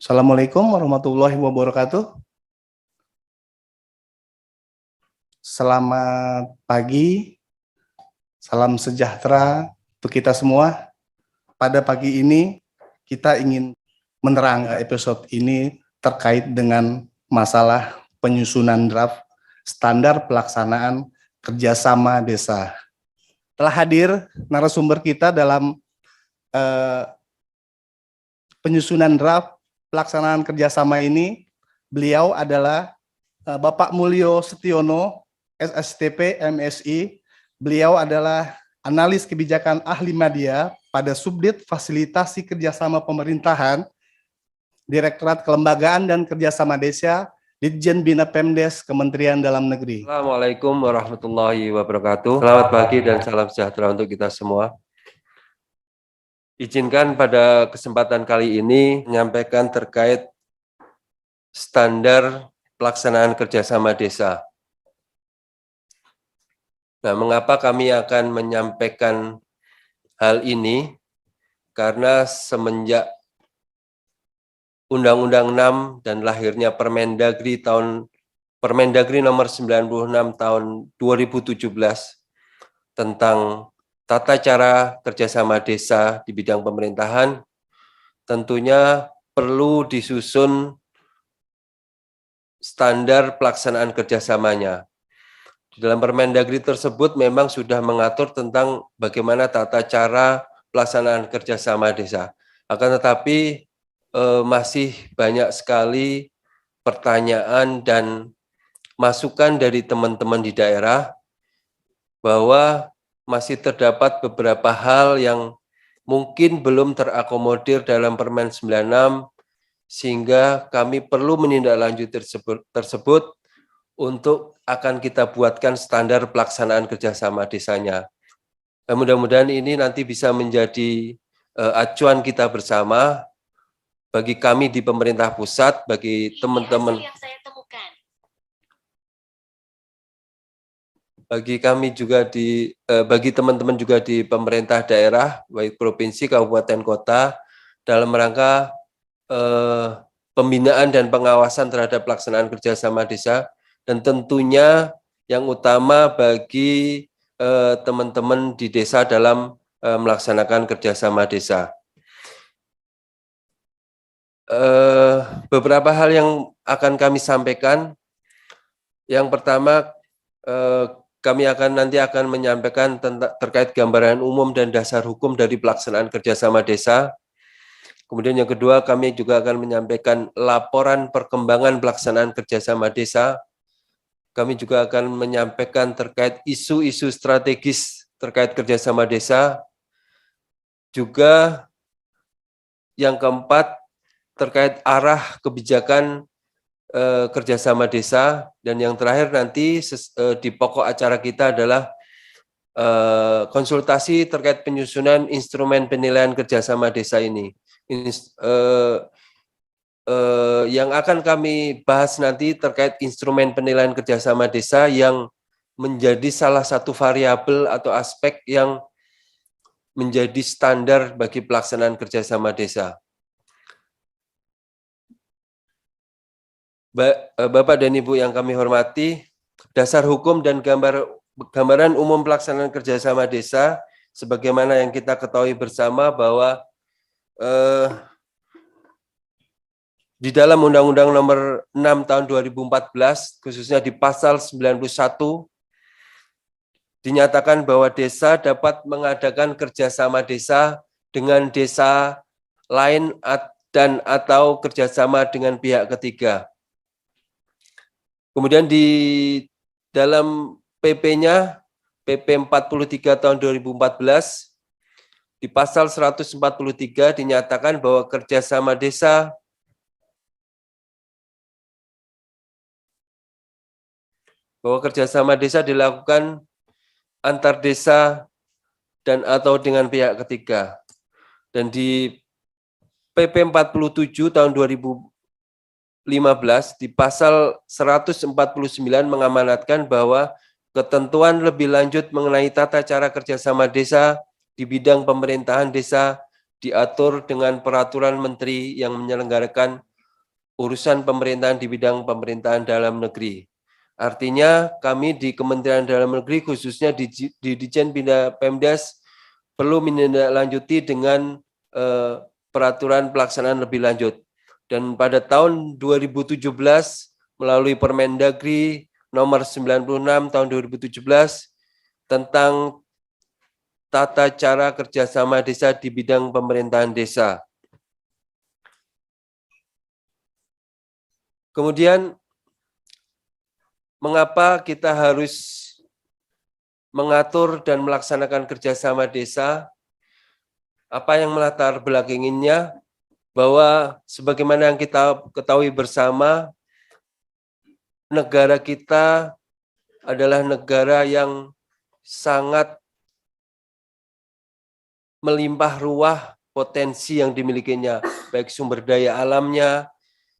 Assalamualaikum warahmatullahi wabarakatuh. Selamat pagi, salam sejahtera untuk kita semua. Pada pagi ini kita ingin menerangkan episode ini terkait dengan masalah penyusunan draft standar pelaksanaan kerjasama desa. Telah hadir narasumber kita dalam penyusunan draft pelaksanaan kerjasama ini. Beliau adalah Bapak Mulyo Setiono, SSTP, MSI. Beliau adalah analis kebijakan ahli media pada Subdit Fasilitasi Kerjasama Pemerintahan, Direktorat Kelembagaan dan Kerjasama Desa, Ditjen Bina Pemdes, Kementerian Dalam Negeri. Assalamualaikum warahmatullahi wabarakatuh. Selamat pagi dan salam sejahtera untuk kita semua. Izinkan pada kesempatan kali ini menyampaikan terkait standar pelaksanaan kerjasama desa. Nah, mengapa kami akan menyampaikan hal ini? Karena semenjak Undang-Undang 6 dan lahirnya Permendagri nomor 96 tahun 2017 tentang tata cara kerjasama desa di bidang pemerintahan, tentunya perlu disusun standar pelaksanaan kerjasamanya. Di dalam Permendagri tersebut memang sudah mengatur tentang bagaimana tata cara pelaksanaan kerjasama desa. Akan tetapi masih banyak sekali pertanyaan dan masukan dari teman-teman di daerah bahwa masih terdapat beberapa hal yang mungkin belum terakomodir dalam Permen 96, sehingga kami perlu menindaklanjuti tersebut untuk akan kita buatkan standar pelaksanaan kerjasama desanya. Dan mudah-mudahan ini nanti bisa menjadi acuan kita bersama bagi kami di pemerintah pusat, bagi teman-teman. Bagi kami juga bagi teman-teman juga di pemerintah daerah, baik provinsi, kabupaten, kota, dalam rangka pembinaan dan pengawasan terhadap pelaksanaan kerjasama desa, dan tentunya yang utama bagi teman-teman di desa dalam melaksanakan kerjasama desa. Beberapa hal yang akan kami sampaikan. Yang pertama, kami nanti akan menyampaikan terkait gambaran umum dan dasar hukum dari pelaksanaan kerjasama desa. Kemudian yang kedua, kami juga akan menyampaikan laporan perkembangan pelaksanaan kerjasama desa. Kami juga akan menyampaikan terkait isu-isu strategis terkait kerjasama desa. Juga yang keempat, terkait arah kebijakan kerjasama desa, dan yang terakhir nanti di pokok acara kita adalah konsultasi terkait penyusunan instrumen penilaian kerjasama desa ini. Yang akan kami bahas nanti terkait instrumen penilaian kerjasama desa yang menjadi salah satu variabel atau aspek yang menjadi standar bagi pelaksanaan kerjasama desa. Bapak dan Ibu yang kami hormati, dasar hukum dan gambaran umum pelaksanaan kerjasama desa, sebagaimana yang kita ketahui bersama bahwa di dalam Undang-Undang nomor 6 tahun 2014, khususnya di pasal 91, dinyatakan bahwa desa dapat mengadakan kerjasama desa dengan desa lain dan atau kerjasama dengan pihak ketiga. Kemudian di dalam PP-nya, PP 43 tahun 2014, di pasal 143 dinyatakan bahwa kerjasama desa dilakukan antar desa dan atau dengan pihak ketiga. Dan di PP 47 tahun 2015 di pasal 149 mengamanatkan bahwa ketentuan lebih lanjut mengenai tata cara kerjasama desa di bidang pemerintahan desa diatur dengan peraturan menteri yang menyelenggarakan urusan pemerintahan di bidang pemerintahan dalam negeri. Artinya kami di Kementerian Dalam Negeri khususnya di Ditjen Bina Pemdas perlu menindaklanjuti dengan peraturan pelaksanaan lebih lanjut. Dan pada tahun 2017 melalui Permendagri nomor 96 tahun 2017 tentang tata cara kerjasama desa di bidang pemerintahan desa. Kemudian mengapa kita harus mengatur dan melaksanakan kerjasama desa? Apa yang melatar belakanginya? Bahwa sebagaimana yang kita ketahui bersama, negara kita adalah negara yang sangat melimpah ruah potensi yang dimilikinya, baik sumber daya alamnya,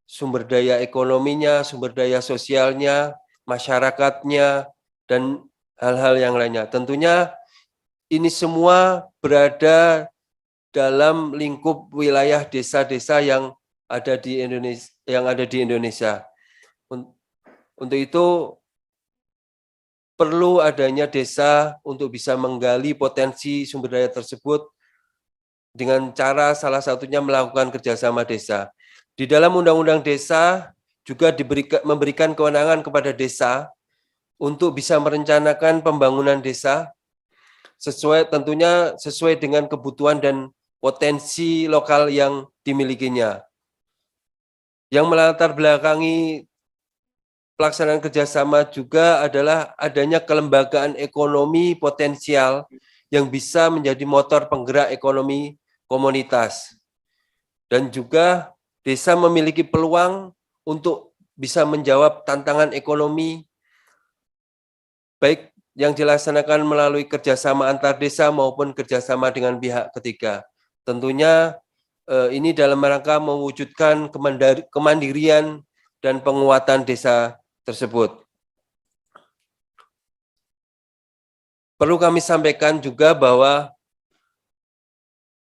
sumber daya ekonominya, sumber daya sosialnya, masyarakatnya, dan hal-hal yang lainnya. Tentunya ini semua berada dalam lingkup wilayah desa-desa yang ada di Indonesia. Untuk itu perlu adanya desa untuk bisa menggali potensi sumber daya tersebut dengan cara salah satunya melakukan kerjasama desa. Di dalam Undang-Undang Desa juga memberikan kewenangan kepada desa untuk bisa merencanakan pembangunan desa tentunya sesuai dengan kebutuhan dan potensi lokal yang dimilikinya. Yang melatar belakangi pelaksanaan kerjasama juga adalah adanya kelembagaan ekonomi potensial yang bisa menjadi motor penggerak ekonomi komunitas. Dan juga desa memiliki peluang untuk bisa menjawab tantangan ekonomi, baik yang dilaksanakan melalui kerjasama antar desa maupun kerjasama dengan pihak ketiga. Tentunya ini dalam rangka mewujudkan kemandirian dan penguatan desa tersebut. Perlu kami sampaikan juga bahwa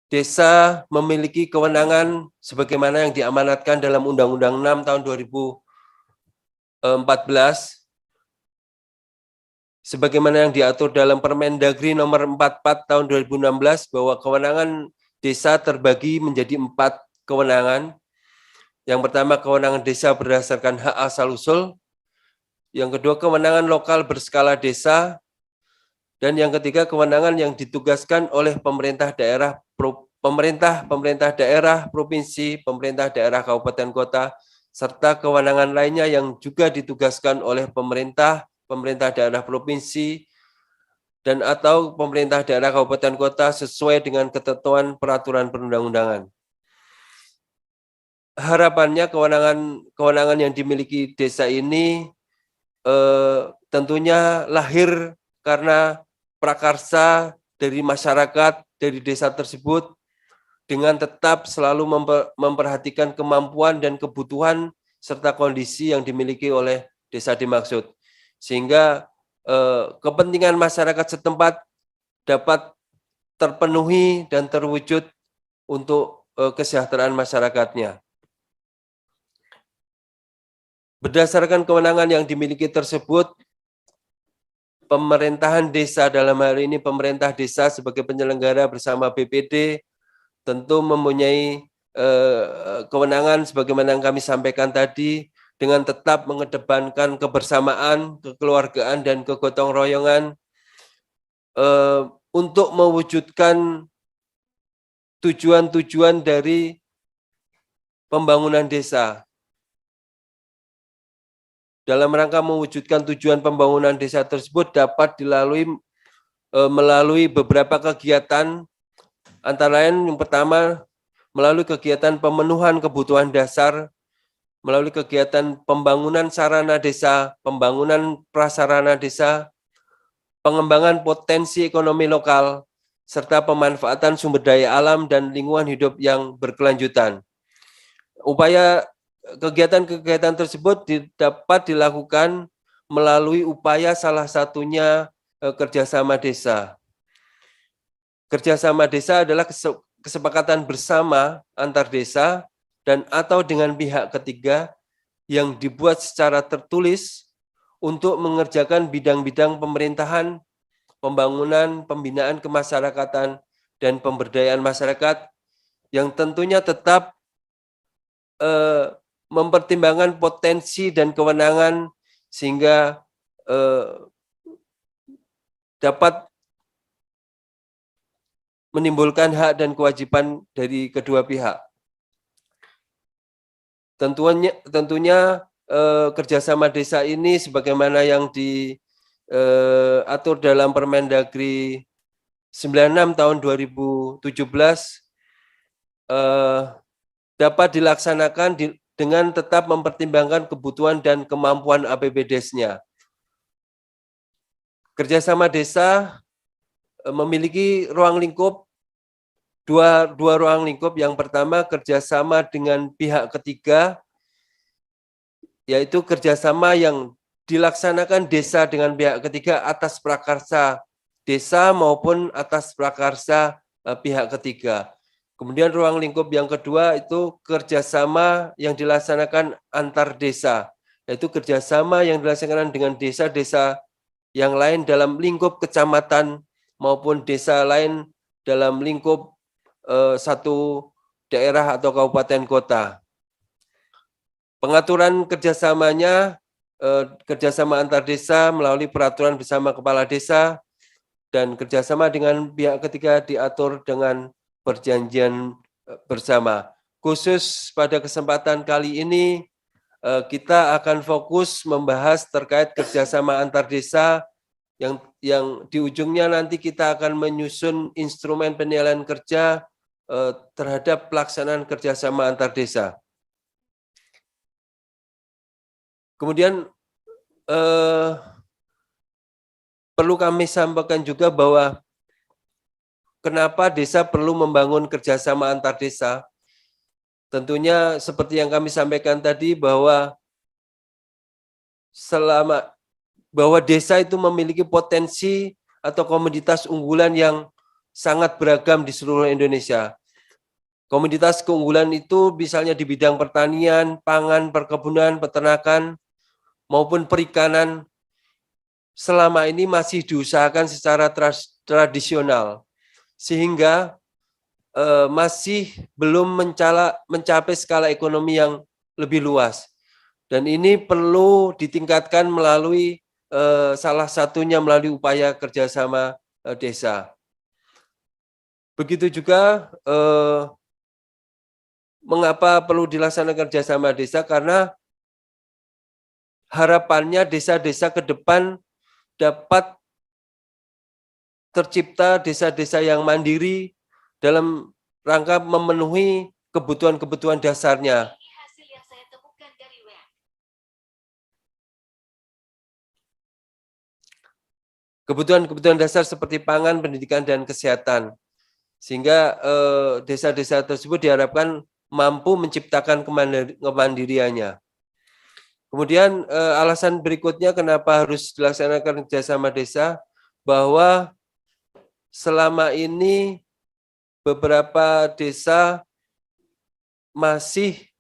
desa memiliki kewenangan sebagaimana yang diamanatkan dalam Undang-Undang 6 tahun 2014, sebagaimana yang diatur dalam Permendagri nomor 44 tahun 2016 bahwa kewenangan desa terbagi menjadi 4 kewenangan. Yang pertama, kewenangan desa berdasarkan hak asal-usul. Yang kedua, kewenangan lokal berskala desa. Dan yang ketiga, kewenangan yang ditugaskan oleh pemerintah daerah, provinsi, pemerintah daerah kabupaten kota, serta kewenangan lainnya yang juga ditugaskan oleh pemerintah daerah provinsi, dan atau pemerintah daerah kabupaten kota sesuai dengan ketentuan peraturan perundang-undangan. Harapannya kewenangan yang dimiliki desa ini tentunya lahir karena prakarsa dari masyarakat dari desa tersebut dengan tetap selalu memperhatikan kemampuan dan kebutuhan serta kondisi yang dimiliki oleh desa dimaksud, sehingga kepentingan masyarakat setempat dapat terpenuhi dan terwujud untuk kesejahteraan masyarakatnya. Berdasarkan kewenangan yang dimiliki tersebut, pemerintahan desa dalam hal ini pemerintah desa sebagai penyelenggara bersama BPD tentu mempunyai kewenangan sebagaimana yang kami sampaikan tadi, dengan tetap mengedepankan kebersamaan, kekeluargaan, dan kegotong royongan untuk mewujudkan tujuan-tujuan dari pembangunan desa. Dalam rangka mewujudkan tujuan pembangunan desa tersebut dapat dilalui melalui beberapa kegiatan, antara lain yang pertama melalui kegiatan pemenuhan kebutuhan dasar, melalui kegiatan pembangunan sarana desa, pembangunan prasarana desa, pengembangan potensi ekonomi lokal, serta pemanfaatan sumber daya alam dan lingkungan hidup yang berkelanjutan. Kegiatan-kegiatan tersebut dapat dilakukan melalui upaya salah satunya kerjasama desa. Kerjasama desa adalah kesepakatan bersama antar desa dan atau dengan pihak ketiga yang dibuat secara tertulis untuk mengerjakan bidang-bidang pemerintahan, pembangunan, pembinaan kemasyarakatan, dan pemberdayaan masyarakat yang tentunya tetap mempertimbangkan potensi dan kewenangan sehingga dapat menimbulkan hak dan kewajiban dari kedua pihak. Tentunya kerjasama desa ini sebagaimana yang diatur dalam Permendagri 96 tahun 2017 dapat dilaksanakan dengan tetap mempertimbangkan kebutuhan dan kemampuan APBDes-nya. Kerjasama desa memiliki ruang lingkup dua ruang lingkup. Yang pertama kerjasama dengan pihak ketiga, yaitu kerjasama yang dilaksanakan desa dengan pihak ketiga atas prakarsa desa maupun atas prakarsa pihak ketiga. Kemudian ruang lingkup yang kedua itu kerjasama yang dilaksanakan antar desa, yaitu kerjasama yang dilaksanakan dengan desa-desa yang lain dalam lingkup kecamatan maupun desa lain dalam lingkup satu daerah atau kabupaten kota. Pengaturan kerjasamanya, kerjasama antar desa melalui peraturan bersama kepala desa dan kerjasama dengan pihak ketiga diatur dengan perjanjian bersama. Khusus pada kesempatan kali ini, kita akan fokus membahas terkait kerjasama antar desa yang di ujungnya nanti kita akan menyusun instrumen penilaian kerja terhadap pelaksanaan kerjasama antar desa. Kemudian perlu kami sampaikan juga bahwa kenapa desa perlu membangun kerjasama antar desa. Tentunya seperti yang kami sampaikan tadi bahwa desa itu memiliki potensi atau komoditas unggulan yang sangat beragam di seluruh Indonesia. Komoditas keunggulan itu misalnya di bidang pertanian, pangan, perkebunan, peternakan, maupun perikanan selama ini masih diusahakan secara tradisional, sehingga masih belum mencapai skala ekonomi yang lebih luas. Dan ini perlu ditingkatkan melalui salah satunya melalui upaya kerjasama desa. Begitu juga mengapa perlu dilaksanakan kerjasama desa, karena harapannya desa-desa ke depan dapat tercipta desa-desa yang mandiri dalam rangka memenuhi kebutuhan-kebutuhan dasarnya. Kebutuhan-kebutuhan dasar seperti pangan, pendidikan, dan kesehatan. Sehingga desa-desa tersebut diharapkan mampu menciptakan kemandiriannya. Kemudian alasan berikutnya kenapa harus dilaksanakan kerjasama desa, bahwa selama ini beberapa desa masih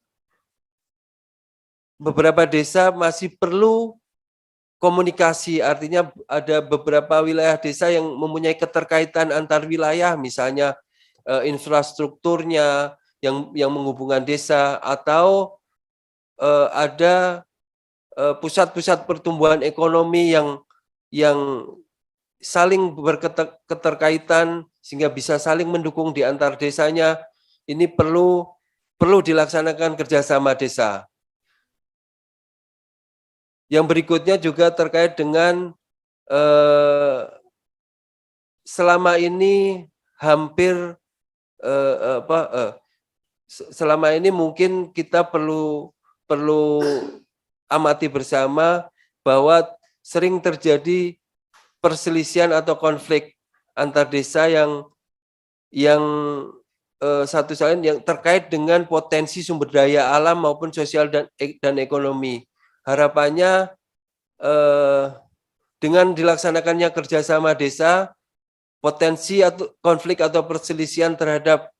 perlu komunikasi, artinya ada beberapa wilayah desa yang mempunyai keterkaitan antar wilayah, misalnya infrastrukturnya yang menghubungkan desa, atau ada pusat-pusat pertumbuhan ekonomi yang saling berketerkaitan sehingga bisa saling mendukung di antar desanya. Ini perlu dilaksanakan kerjasama desa. Yang berikutnya juga terkait dengan selama ini selama ini mungkin kita perlu amati bersama bahwa sering terjadi perselisihan atau konflik antar desa yang satu lain yang terkait dengan potensi sumber daya alam maupun sosial dan ekonomi. Harapannya dengan dilaksanakannya kerjasama desa, potensi atau konflik atau perselisihan terhadap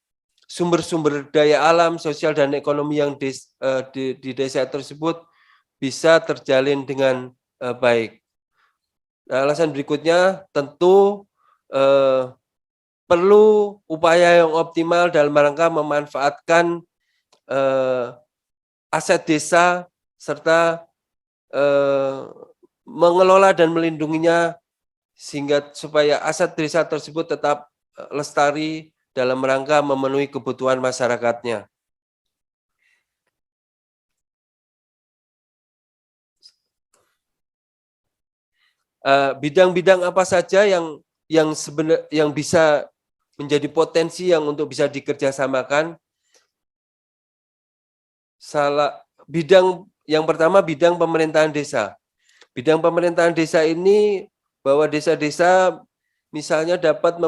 sumber-sumber daya alam, sosial dan ekonomi yang di desa tersebut bisa terjalin dengan baik. Nah, alasan berikutnya tentu perlu upaya yang optimal dalam rangka memanfaatkan aset desa serta mengelola dan melindunginya sehingga supaya aset desa tersebut tetap lestari dalam rangka memenuhi kebutuhan masyarakatnya. Bidang-bidang apa saja yang bisa menjadi potensi yang untuk bisa dikerjasamakan? Bidang yang pertama bidang pemerintahan desa. Bidang pemerintahan desa ini bahwa desa-desa misalnya dapat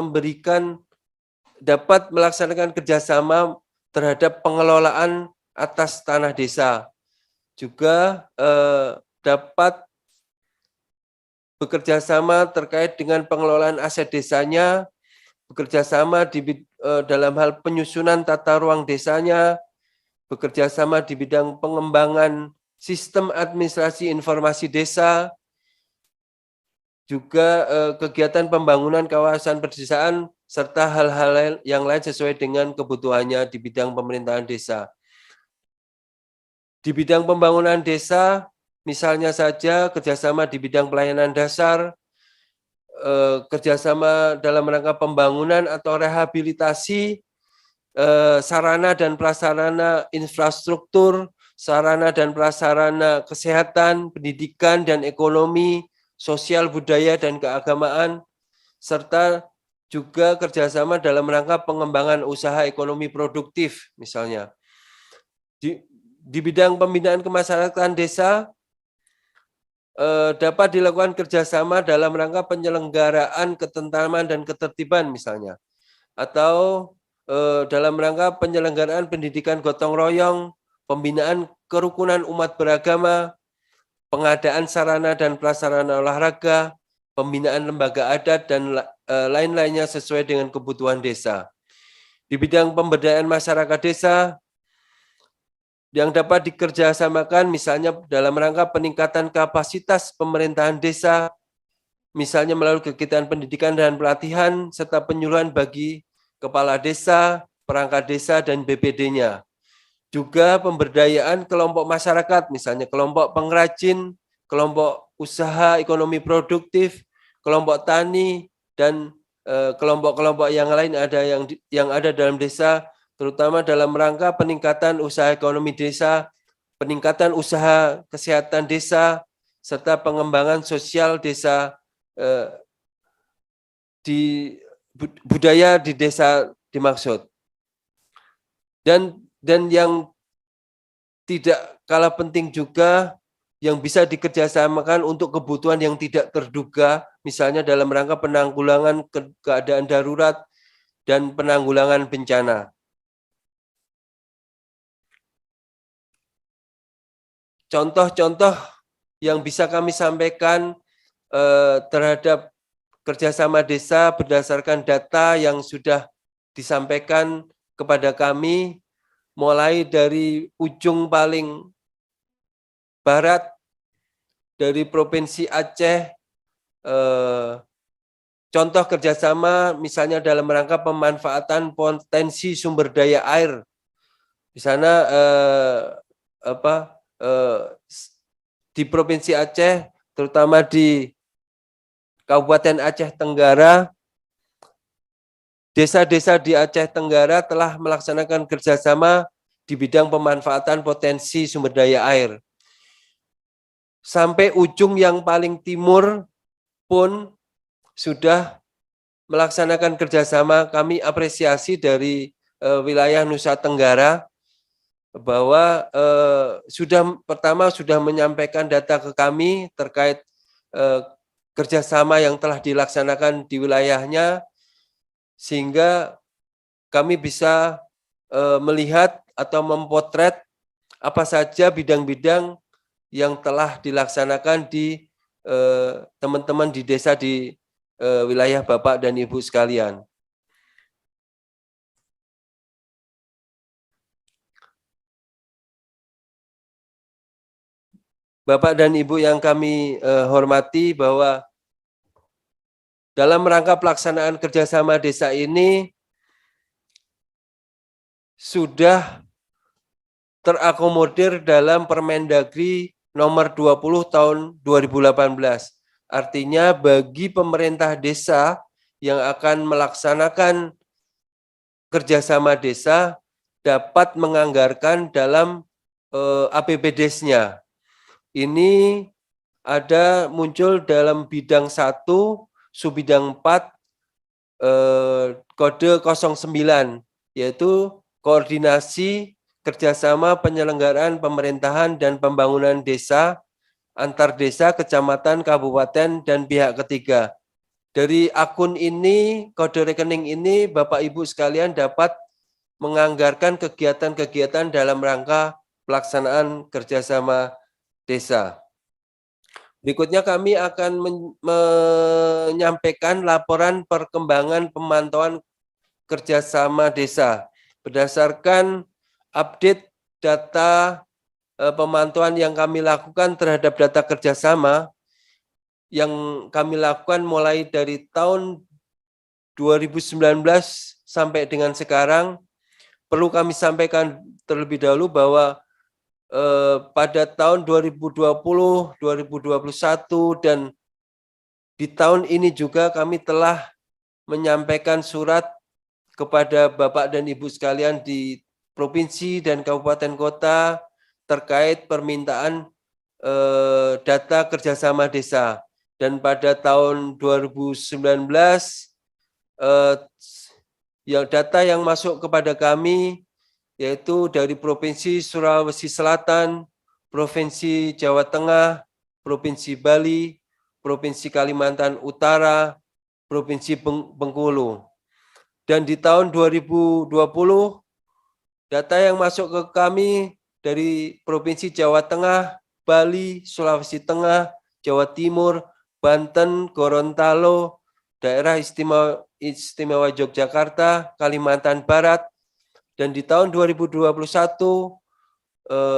melaksanakan kerjasama terhadap pengelolaan atas tanah desa, juga dapat bekerja sama terkait dengan pengelolaan aset desanya, bekerja sama dalam hal penyusunan tata ruang desanya, bekerja sama di bidang pengembangan sistem administrasi informasi desa, juga kegiatan pembangunan kawasan pedesaan, serta hal-hal yang lain sesuai dengan kebutuhannya di bidang pemerintahan desa. Di bidang pembangunan desa, misalnya saja kerjasama di bidang pelayanan dasar, kerjasama dalam rangka pembangunan atau rehabilitasi sarana dan prasarana infrastruktur, sarana dan prasarana kesehatan, pendidikan dan ekonomi, sosial budaya dan keagamaan, serta juga kerjasama dalam rangka pengembangan usaha ekonomi produktif, misalnya. Di bidang pembinaan kemasyarakatan desa, dapat dilakukan kerjasama dalam rangka penyelenggaraan ketentraman dan ketertiban, misalnya. Atau dalam rangka penyelenggaraan pendidikan gotong royong, pembinaan kerukunan umat beragama, pengadaan sarana dan prasarana olahraga, pembinaan lembaga adat, dan lain-lainnya sesuai dengan kebutuhan desa. Di bidang pemberdayaan masyarakat desa, yang dapat dikerjasamakan misalnya dalam rangka peningkatan kapasitas pemerintahan desa, misalnya melalui kegiatan pendidikan dan pelatihan, serta penyuluhan bagi kepala desa, perangkat desa, dan BPD-nya. Juga pemberdayaan kelompok masyarakat, misalnya kelompok pengrajin, kelompok usaha ekonomi produktif, kelompok tani, dan kelompok-kelompok yang lain yang ada dalam desa, terutama dalam rangka peningkatan usaha ekonomi desa, peningkatan usaha kesehatan desa, serta pengembangan sosial desa di budaya di desa dimaksud. Dan yang tidak kalah penting juga yang bisa dikerjasamakan untuk kebutuhan yang tidak terduga, misalnya dalam rangka penanggulangan keadaan darurat dan penanggulangan bencana. Contoh-contoh yang bisa kami sampaikan terhadap kerjasama desa berdasarkan data yang sudah disampaikan kepada kami, mulai dari ujung paling barat dari Provinsi Aceh, contoh kerjasama misalnya dalam rangka pemanfaatan potensi sumber daya air. Di sana di Provinsi Aceh, terutama di Kabupaten Aceh Tenggara, desa-desa di Aceh Tenggara telah melaksanakan kerjasama di bidang pemanfaatan potensi sumber daya air. Sampai ujung yang paling timur pun sudah melaksanakan kerjasama. Kami apresiasi dari wilayah Nusa Tenggara bahwa sudah menyampaikan data ke kami terkait kerjasama yang telah dilaksanakan di wilayahnya, sehingga kami bisa melihat atau mempotret apa saja bidang-bidang yang telah dilaksanakan di teman-teman di desa di wilayah Bapak dan Ibu sekalian. Bapak dan Ibu yang kami hormati, bahwa dalam rangka pelaksanaan kerjasama desa ini sudah terakomodir dalam Permendagri nomor 20 tahun 2018. Artinya bagi pemerintah desa yang akan melaksanakan kerjasama desa dapat menganggarkan dalam APBDes-nya. Ini ada muncul dalam bidang 1, subbidang 4, kode 09, yaitu koordinasi kerjasama penyelenggaraan pemerintahan dan pembangunan desa, antar desa, kecamatan, kabupaten, dan pihak ketiga. Dari akun ini, kode rekening ini, Bapak Ibu sekalian dapat menganggarkan kegiatan-kegiatan dalam rangka pelaksanaan kerjasama desa. Berikutnya kami akan menyampaikan laporan perkembangan pemantauan kerjasama desa. Berdasarkan update data pemantauan yang kami lakukan terhadap data kerjasama, yang kami lakukan mulai dari tahun 2019 sampai dengan sekarang, perlu kami sampaikan terlebih dahulu bahwa pada tahun 2020, 2021, dan di tahun ini juga kami telah menyampaikan surat kepada Bapak dan Ibu sekalian di provinsi dan kabupaten kota terkait permintaan data kerjasama desa. Dan pada tahun 2019, data yang masuk kepada kami yaitu dari Provinsi Sulawesi Selatan, Provinsi Jawa Tengah, Provinsi Bali, Provinsi Kalimantan Utara, Provinsi Bengkulu. Dan di tahun 2020, data yang masuk ke kami dari Provinsi Jawa Tengah, Bali, Sulawesi Tengah, Jawa Timur, Banten, Gorontalo, Daerah Istimewa Yogyakarta, Kalimantan Barat, dan di tahun 2021,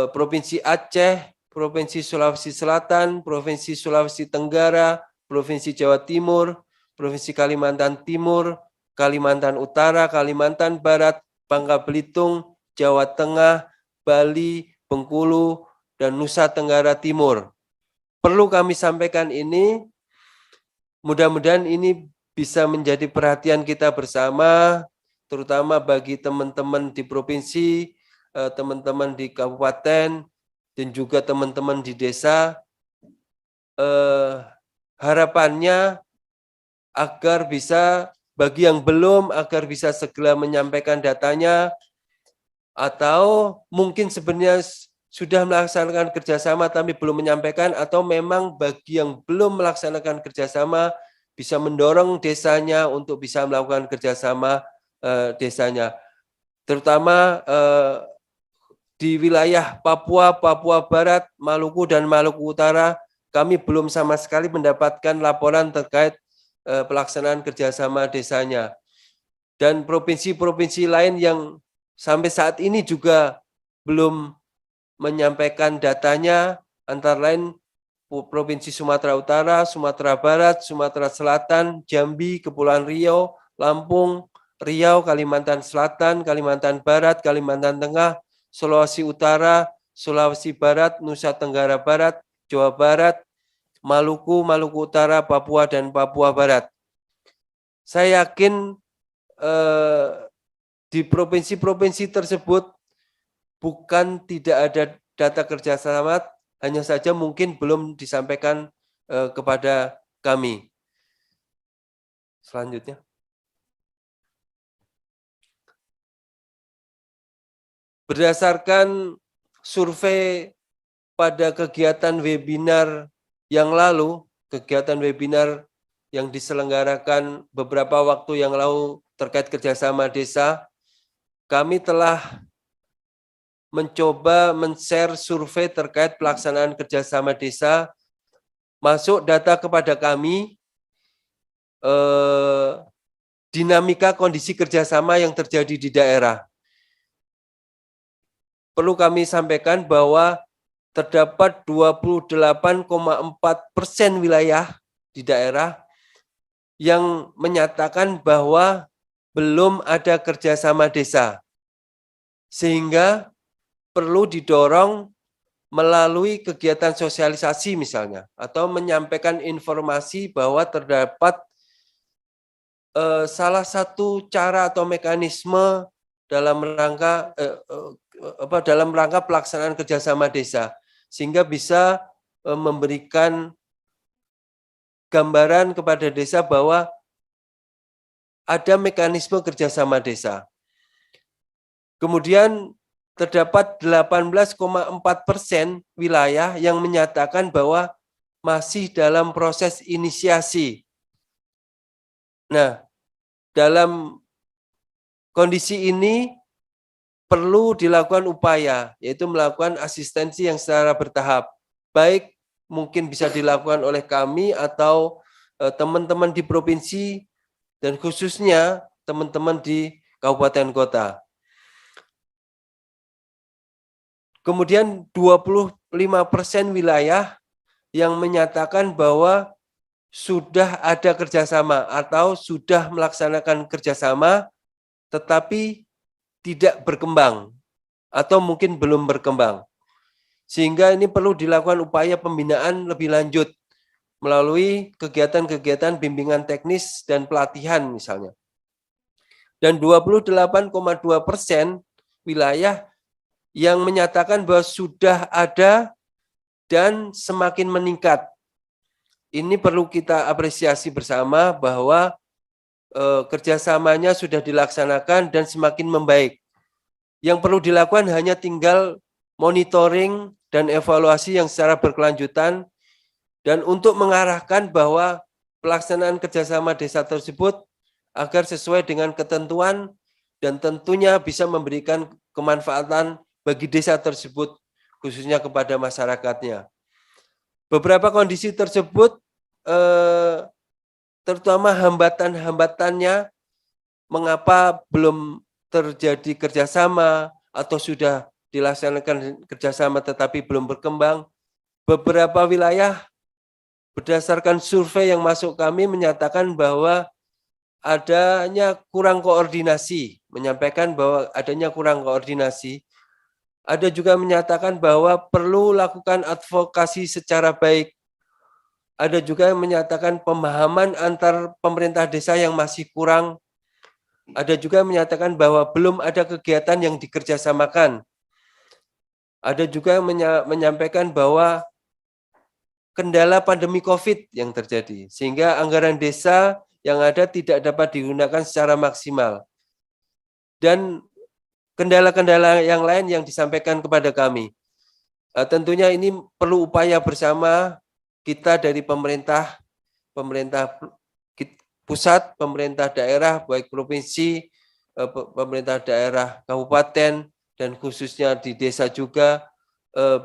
Provinsi Aceh, Provinsi Sulawesi Selatan, Provinsi Sulawesi Tenggara, Provinsi Jawa Timur, Provinsi Kalimantan Timur, Kalimantan Utara, Kalimantan Barat, Bangka Belitung, Jawa Tengah, Bali, Bengkulu, dan Nusa Tenggara Timur. Perlu kami sampaikan ini, mudah-mudahan ini bisa menjadi perhatian kita bersama, terutama bagi teman-teman di provinsi, teman-teman di kabupaten, dan juga teman-teman di desa. Harapannya agar bisa, bagi yang belum, agar bisa segera menyampaikan datanya, atau mungkin sebenarnya sudah melaksanakan kerjasama tapi belum menyampaikan, atau memang bagi yang belum melaksanakan kerjasama bisa mendorong desanya untuk bisa melakukan kerjasama desanya, terutama di wilayah Papua, Papua Barat, Maluku, dan Maluku Utara. Kami belum sama sekali mendapatkan laporan terkait pelaksanaan kerjasama desanya. Dan provinsi-provinsi lain yang sampai saat ini juga belum menyampaikan datanya, antara lain Provinsi Sumatera Utara, Sumatera Barat, Sumatera Selatan, Jambi, Kepulauan Riau, Lampung, Riau, Kalimantan Selatan, Kalimantan Barat, Kalimantan Tengah, Sulawesi Utara, Sulawesi Barat, Nusa Tenggara Barat, Jawa Barat, Maluku, Maluku Utara, Papua, dan Papua Barat. Saya yakin di provinsi-provinsi tersebut bukan tidak ada data kerjasama, hanya saja mungkin belum disampaikan kepada kami. Selanjutnya. Berdasarkan survei pada kegiatan webinar yang lalu, kegiatan webinar yang diselenggarakan beberapa waktu yang lalu terkait kerjasama desa, kami telah mencoba men-share survei terkait pelaksanaan kerjasama desa. Masuk data kepada kami, dinamika kondisi kerjasama yang terjadi di daerah. Perlu kami sampaikan bahwa terdapat 28,4% wilayah di daerah yang menyatakan bahwa belum ada kerjasama desa, sehingga perlu didorong melalui kegiatan sosialisasi misalnya, atau menyampaikan informasi bahwa terdapat salah satu cara atau mekanisme dalam rangka pelaksanaan kerjasama desa, sehingga bisa memberikan gambaran kepada desa bahwa ada mekanisme kerjasama desa. Kemudian terdapat 18,4% wilayah yang menyatakan bahwa masih dalam proses inisiasi. Nah, dalam kondisi ini perlu dilakukan upaya, yaitu melakukan asistensi yang secara bertahap. Baik mungkin bisa dilakukan oleh kami atau teman-teman di provinsi dan khususnya teman-teman di kabupaten kota. Kemudian 25% wilayah yang menyatakan bahwa sudah ada kerjasama atau sudah melaksanakan kerjasama tetapi tidak berkembang atau mungkin belum berkembang. Sehingga ini perlu dilakukan upaya pembinaan lebih lanjut melalui kegiatan-kegiatan bimbingan teknis dan pelatihan misalnya. Dan 28,2% wilayah yang menyatakan bahwa sudah ada dan semakin meningkat. Ini perlu kita apresiasi bersama bahwa kerjasamanya sudah dilaksanakan dan semakin membaik. Yang perlu dilakukan hanya tinggal monitoring dan evaluasi yang secara berkelanjutan, dan untuk mengarahkan bahwa pelaksanaan kerjasama desa tersebut agar sesuai dengan ketentuan dan tentunya bisa memberikan kemanfaatan bagi desa tersebut, khususnya kepada masyarakatnya. Beberapa kondisi tersebut, terutama hambatan-hambatannya, mengapa belum terjadi kerjasama atau sudah dilaksanakan kerjasama tetapi belum berkembang. Beberapa wilayah berdasarkan survei yang masuk kami menyatakan bahwa adanya kurang koordinasi, menyampaikan bahwa adanya kurang koordinasi. Ada juga menyatakan bahwa perlu lakukan advokasi secara baik. Ada juga yang menyatakan pemahaman antar pemerintah desa yang masih kurang. Ada juga yang menyatakan bahwa belum ada kegiatan yang dikerjasamakan. Ada juga yang menyampaikan bahwa kendala pandemi COVID yang terjadi, sehingga anggaran desa yang ada tidak dapat digunakan secara maksimal. Dan kendala-kendala yang lain yang disampaikan kepada kami. Tentunya ini perlu upaya bersama kita dari pemerintah pusat, pemerintah daerah, baik provinsi, pemerintah daerah kabupaten, dan khususnya di desa juga,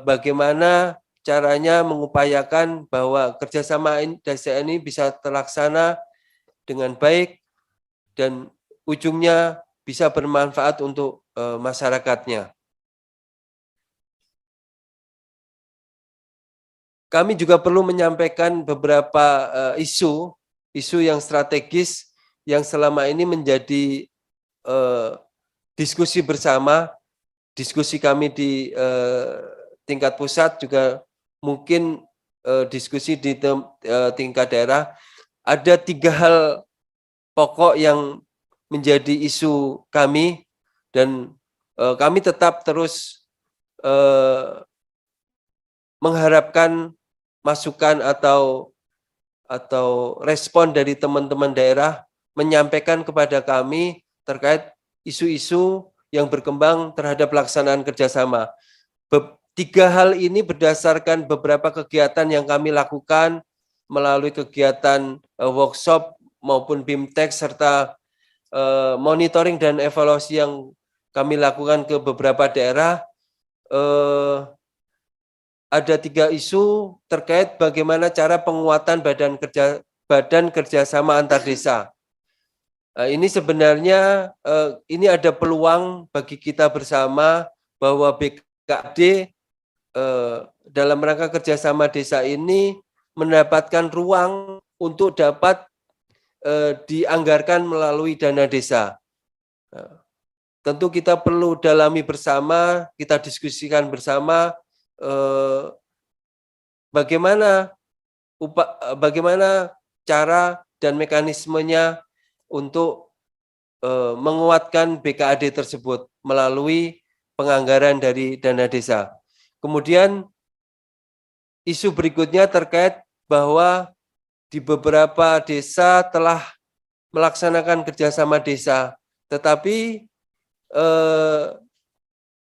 bagaimana caranya mengupayakan bahwa kerjasama desa ini bisa terlaksana dengan baik dan ujungnya bisa bermanfaat untuk masyarakatnya. Kami juga perlu menyampaikan beberapa isu yang strategis yang selama ini menjadi diskusi bersama, diskusi kami di tingkat pusat juga mungkin diskusi di tingkat daerah. Ada 3 hal pokok yang menjadi isu kami dan kami tetap terus mengharapkan masukan atau respon dari teman-teman daerah menyampaikan kepada kami terkait isu-isu yang berkembang terhadap pelaksanaan kerjasama. 3 hal ini berdasarkan beberapa kegiatan yang kami lakukan melalui kegiatan workshop maupun BIMTEK serta monitoring dan evaluasi yang kami lakukan ke beberapa daerah. Ada 3 isu terkait bagaimana cara penguatan badan kerjasama antar desa. Ini sebenarnya ini ada peluang bagi kita bersama bahwa BKD dalam rangka kerjasama desa ini mendapatkan ruang untuk dapat dianggarkan melalui dana desa. Tentu kita perlu dalami bersama, kita diskusikan bersama bagaimana cara dan mekanismenya untuk menguatkan BKAD tersebut melalui penganggaran dari dana desa. Kemudian isu berikutnya terkait bahwa di beberapa desa telah melaksanakan kerjasama desa, tetapi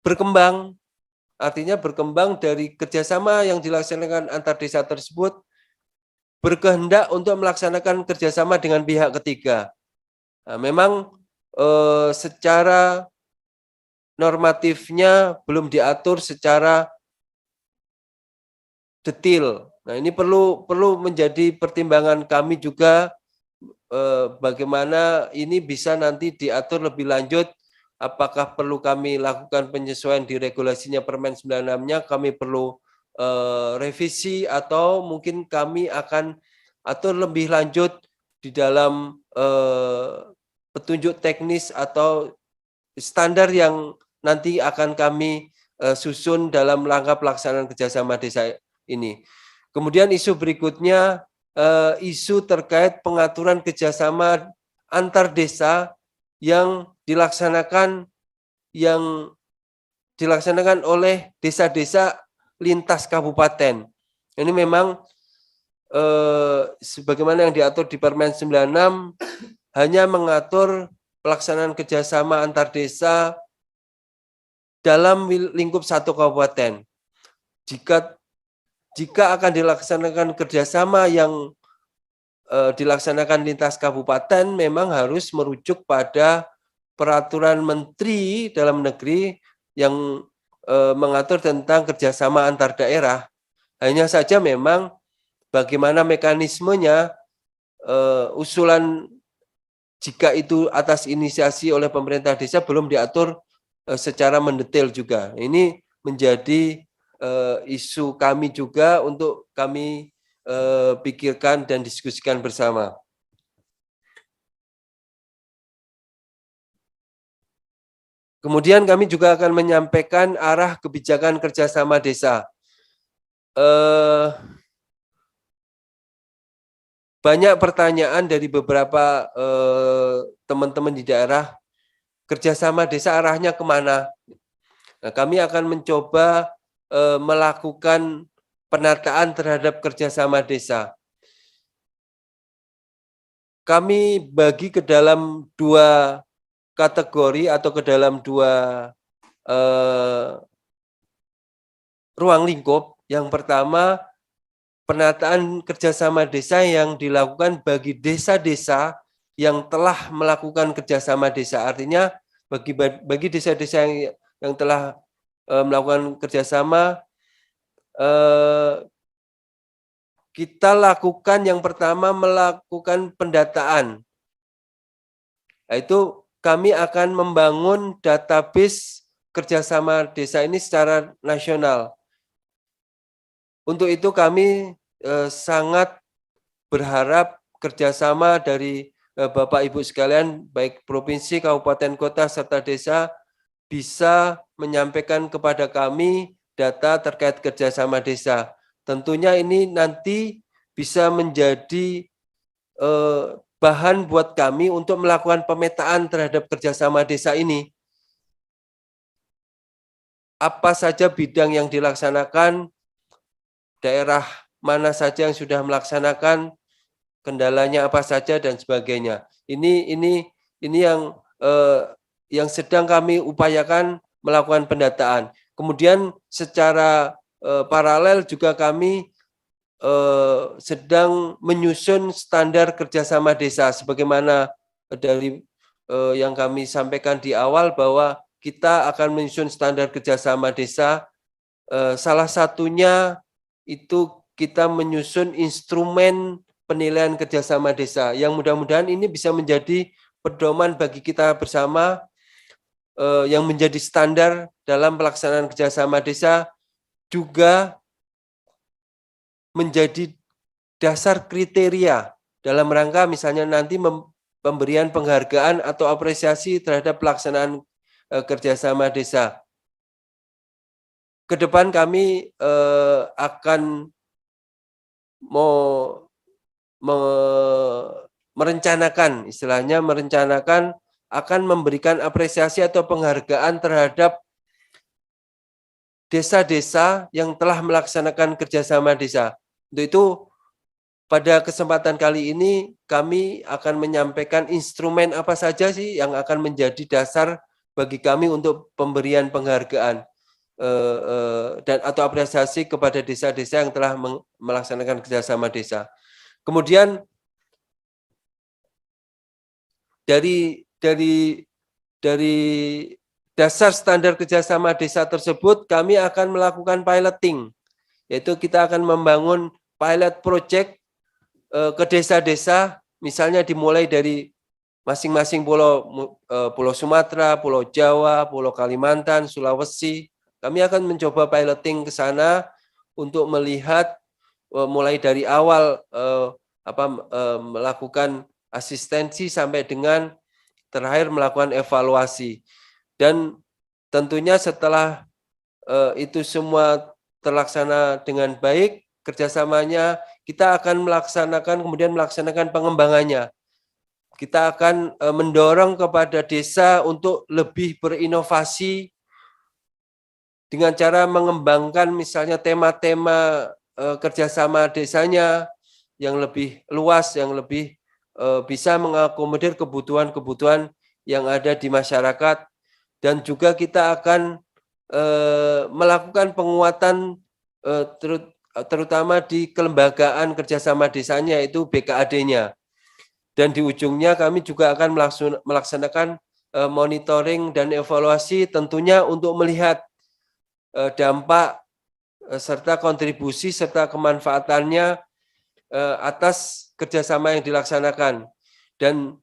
berkembang, artinya berkembang dari kerjasama yang dilaksanakan antar desa tersebut berkehendak untuk melaksanakan kerjasama dengan pihak ketiga. Nah, memang secara normatifnya belum diatur secara detail. Nah, ini perlu menjadi pertimbangan kami juga bagaimana ini bisa nanti diatur lebih lanjut. Apakah perlu kami lakukan penyesuaian di regulasinya Permen 96-nya, kami perlu revisi, atau mungkin kami akan atur lebih lanjut di dalam petunjuk teknis atau standar yang nanti akan kami susun dalam rangka pelaksanaan kerjasama desa ini. Kemudian isu berikutnya, isu terkait pengaturan kerjasama antar desa yang dilaksanakan oleh desa-desa lintas kabupaten. Ini memang sebagaimana yang diatur di Permen 96 hanya mengatur pelaksanaan kerjasama antar desa dalam lingkup satu kabupaten. Jika akan dilaksanakan kerjasama yang dilaksanakan lintas kabupaten, memang harus merujuk pada peraturan Menteri Dalam Negeri yang mengatur tentang kerjasama antar daerah. Hanya saja memang bagaimana mekanismenya, usulan jika itu atas inisiasi oleh pemerintah desa belum diatur secara mendetail juga. Ini menjadi isu kami juga untuk kami pikirkan dan diskusikan bersama. Kemudian kami juga akan menyampaikan arah kebijakan kerjasama desa. Banyak pertanyaan dari beberapa teman-teman di daerah, kerjasama desa arahnya kemana? Nah, kami akan mencoba melakukan penataan terhadap kerjasama desa. Kami bagi ke dalam dua kategori atau ke dalam dua ruang lingkup. Yang pertama, penataan kerjasama desa yang dilakukan bagi desa-desa yang telah melakukan kerjasama desa. Artinya bagi desa-desa yang telah melakukan kerjasama, kita lakukan yang pertama melakukan pendataan. Yaitu kami akan membangun database kerjasama desa ini secara nasional. Untuk itu kami sangat berharap kerjasama dari Bapak Ibu sekalian, baik provinsi, kabupaten, kota, serta desa, bisa menyampaikan kepada kami data terkait kerjasama desa. Tentunya ini nanti bisa menjadi bahan buat kami untuk melakukan pemetaan terhadap kerjasama desa ini. Apa saja bidang yang dilaksanakan, daerah mana saja yang sudah melaksanakan, kendalanya apa saja, dan sebagainya. Ini yang sedang kami upayakan melakukan pendataan. Kemudian secara paralel juga kami sedang menyusun standar kerjasama desa, sebagaimana dari yang kami sampaikan di awal bahwa kita akan menyusun standar kerjasama desa. Salah satunya itu kita menyusun instrumen penilaian kerjasama desa, yang mudah-mudahan ini bisa menjadi pedoman bagi kita bersama, yang menjadi standar dalam pelaksanaan kerjasama desa juga menjadi dasar kriteria dalam rangka misalnya nanti pemberian penghargaan atau apresiasi terhadap pelaksanaan kerjasama desa. Ke depan kami akan merencanakan, istilahnya merencanakan akan memberikan apresiasi atau penghargaan terhadap desa-desa yang telah melaksanakan kerjasama desa. Untuk itu, pada kesempatan kali ini kami akan menyampaikan instrumen apa saja sih yang akan menjadi dasar bagi kami untuk pemberian penghargaan dan atau apresiasi kepada desa-desa yang telah melaksanakan kerjasama desa. Kemudian dari dasar standar kerjasama desa tersebut, kami akan melakukan piloting, yaitu kita akan membangun pilot project ke desa-desa, misalnya dimulai dari masing-masing pulau Sumatera, Pulau Jawa, Pulau Kalimantan, Sulawesi. Kami akan mencoba piloting ke sana untuk melihat mulai dari awal melakukan asistensi sampai dengan terakhir melakukan evaluasi. Dan tentunya setelah itu semua terlaksana dengan baik kerjasamanya, kita akan kemudian melaksanakan pengembangannya. Kita akan mendorong kepada desa untuk lebih berinovasi dengan cara mengembangkan misalnya tema-tema kerjasama desanya yang lebih luas, yang lebih bisa mengakomodir kebutuhan-kebutuhan yang ada di masyarakat. Dan juga kita akan melakukan penguatan terutama di kelembagaan kerjasama desanya, yaitu BKAD-nya. Dan di ujungnya kami juga akan melaksanakan monitoring dan evaluasi tentunya untuk melihat dampak serta kontribusi serta kemanfaatannya atas kerjasama yang dilaksanakan. Dan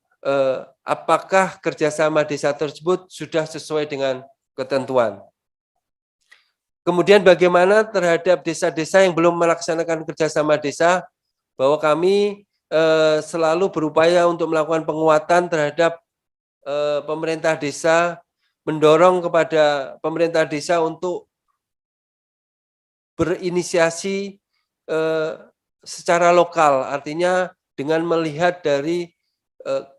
apakah kerjasama desa tersebut sudah sesuai dengan ketentuan. Kemudian bagaimana terhadap desa-desa yang belum melaksanakan kerjasama desa, bahwa kami selalu berupaya untuk melakukan penguatan terhadap pemerintah desa, mendorong kepada pemerintah desa untuk berinisiasi secara lokal, artinya dengan melihat dari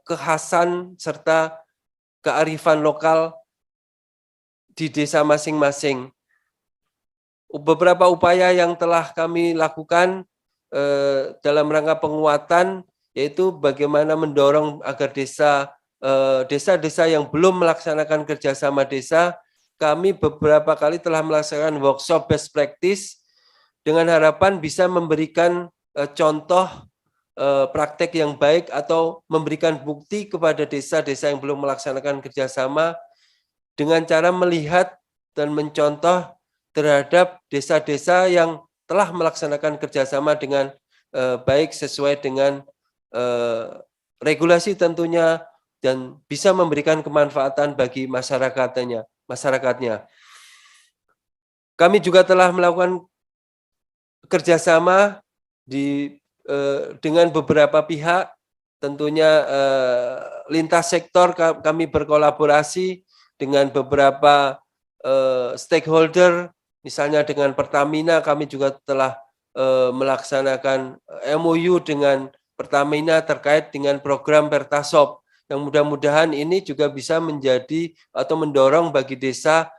kekhasan serta kearifan lokal di desa masing-masing. Beberapa upaya yang telah kami lakukan dalam rangka penguatan, yaitu bagaimana mendorong agar desa-desa yang belum melaksanakan kerjasama desa, kami beberapa kali telah melaksanakan workshop best practice dengan harapan bisa memberikan contoh praktek yang baik atau memberikan bukti kepada desa-desa yang belum melaksanakan kerjasama dengan cara melihat dan mencontoh terhadap desa-desa yang telah melaksanakan kerjasama dengan baik sesuai dengan regulasi tentunya dan bisa memberikan kemanfaatan bagi masyarakatnya. Kami juga telah melakukan kerjasama dengan beberapa pihak, tentunya lintas sektor kami berkolaborasi dengan beberapa stakeholder, misalnya dengan Pertamina kami juga telah melaksanakan MOU dengan Pertamina terkait dengan program Pertasop, yang mudah-mudahan ini juga bisa menjadi atau mendorong bagi desa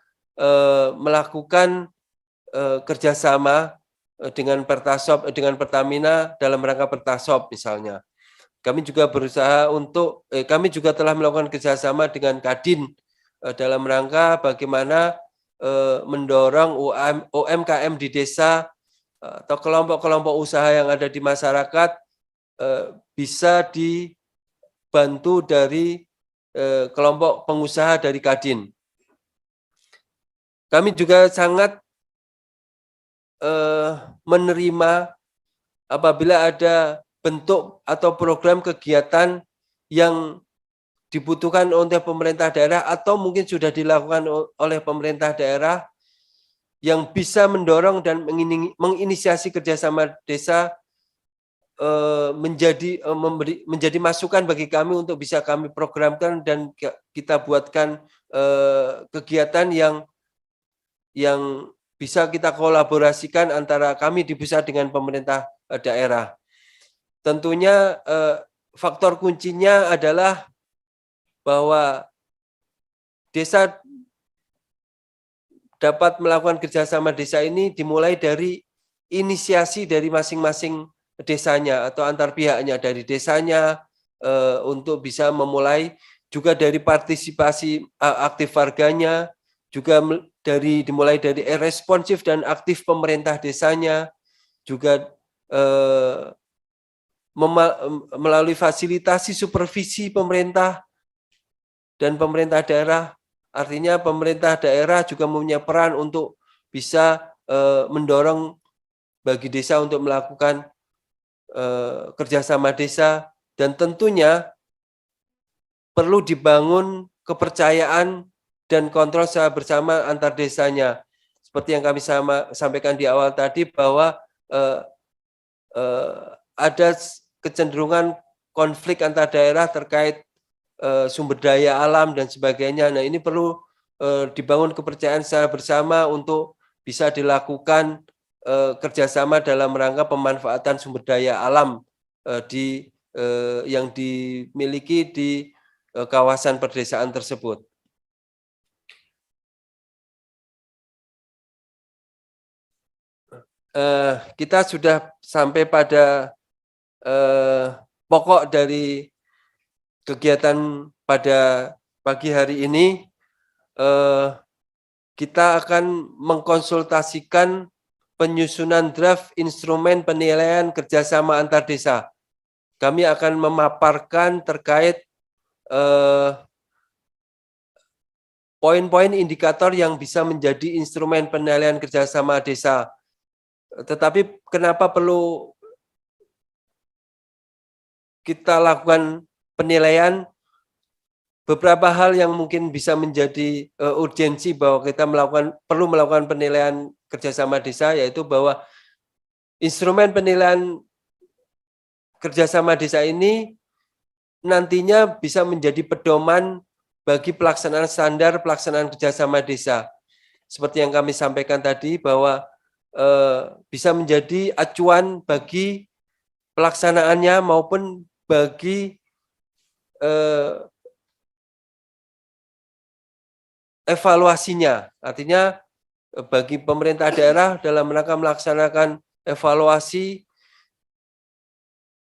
melakukan kerjasama dengan Pertasop, dengan Pertamina dalam rangka Pertasop misalnya. Kami juga berusaha kami juga telah melakukan kerjasama dengan Kadin dalam rangka bagaimana mendorong UMKM di desa atau kelompok-kelompok usaha yang ada di masyarakat bisa dibantu dari kelompok pengusaha dari Kadin. Kami juga sangat menerima apabila ada bentuk atau program kegiatan yang dibutuhkan oleh pemerintah daerah atau mungkin sudah dilakukan oleh pemerintah daerah yang bisa mendorong dan menginisiasi kerjasama desa menjadi masukan bagi kami untuk bisa kami programkan dan kita buatkan kegiatan yang bisa kita kolaborasikan antara kami di pusat dengan pemerintah daerah. Tentunya faktor kuncinya adalah bahwa desa dapat melakukan kerjasama desa ini dimulai dari inisiasi dari masing-masing desanya atau antar pihaknya, dari desanya untuk bisa memulai, juga dari partisipasi aktif warganya, juga dimulai dari responsif dan aktif pemerintah desanya, juga melalui fasilitasi supervisi pemerintah dan pemerintah daerah. Artinya pemerintah daerah juga mempunyai peran untuk bisa mendorong bagi desa untuk melakukan kerjasama desa, dan tentunya perlu dibangun kepercayaan dan kontrol secara bersama antar desanya. Seperti yang kami sampaikan di awal tadi bahwa ada kecenderungan konflik antar daerah terkait sumber daya alam dan sebagainya. Nah, ini perlu dibangun kepercayaan secara bersama untuk bisa dilakukan kerjasama dalam rangka pemanfaatan sumber daya alam yang dimiliki di kawasan perdesaan tersebut. Kita sudah sampai pada pokok dari kegiatan pada pagi hari ini. Kita akan mengkonsultasikan penyusunan draft instrumen penilaian kerjasama antar desa. Kami akan memaparkan terkait poin-poin indikator yang bisa menjadi instrumen penilaian kerjasama desa. Tetapi kenapa perlu kita lakukan penilaian? Beberapa hal yang mungkin bisa menjadi urgensi bahwa kita perlu melakukan penilaian kerjasama desa, yaitu bahwa instrumen penilaian kerjasama desa ini nantinya bisa menjadi pedoman bagi pelaksanaan standar pelaksanaan kerjasama desa. Seperti yang kami sampaikan tadi bahwa bisa menjadi acuan bagi pelaksanaannya maupun bagi evaluasinya. Artinya bagi pemerintah daerah dalam rangka melaksanakan evaluasi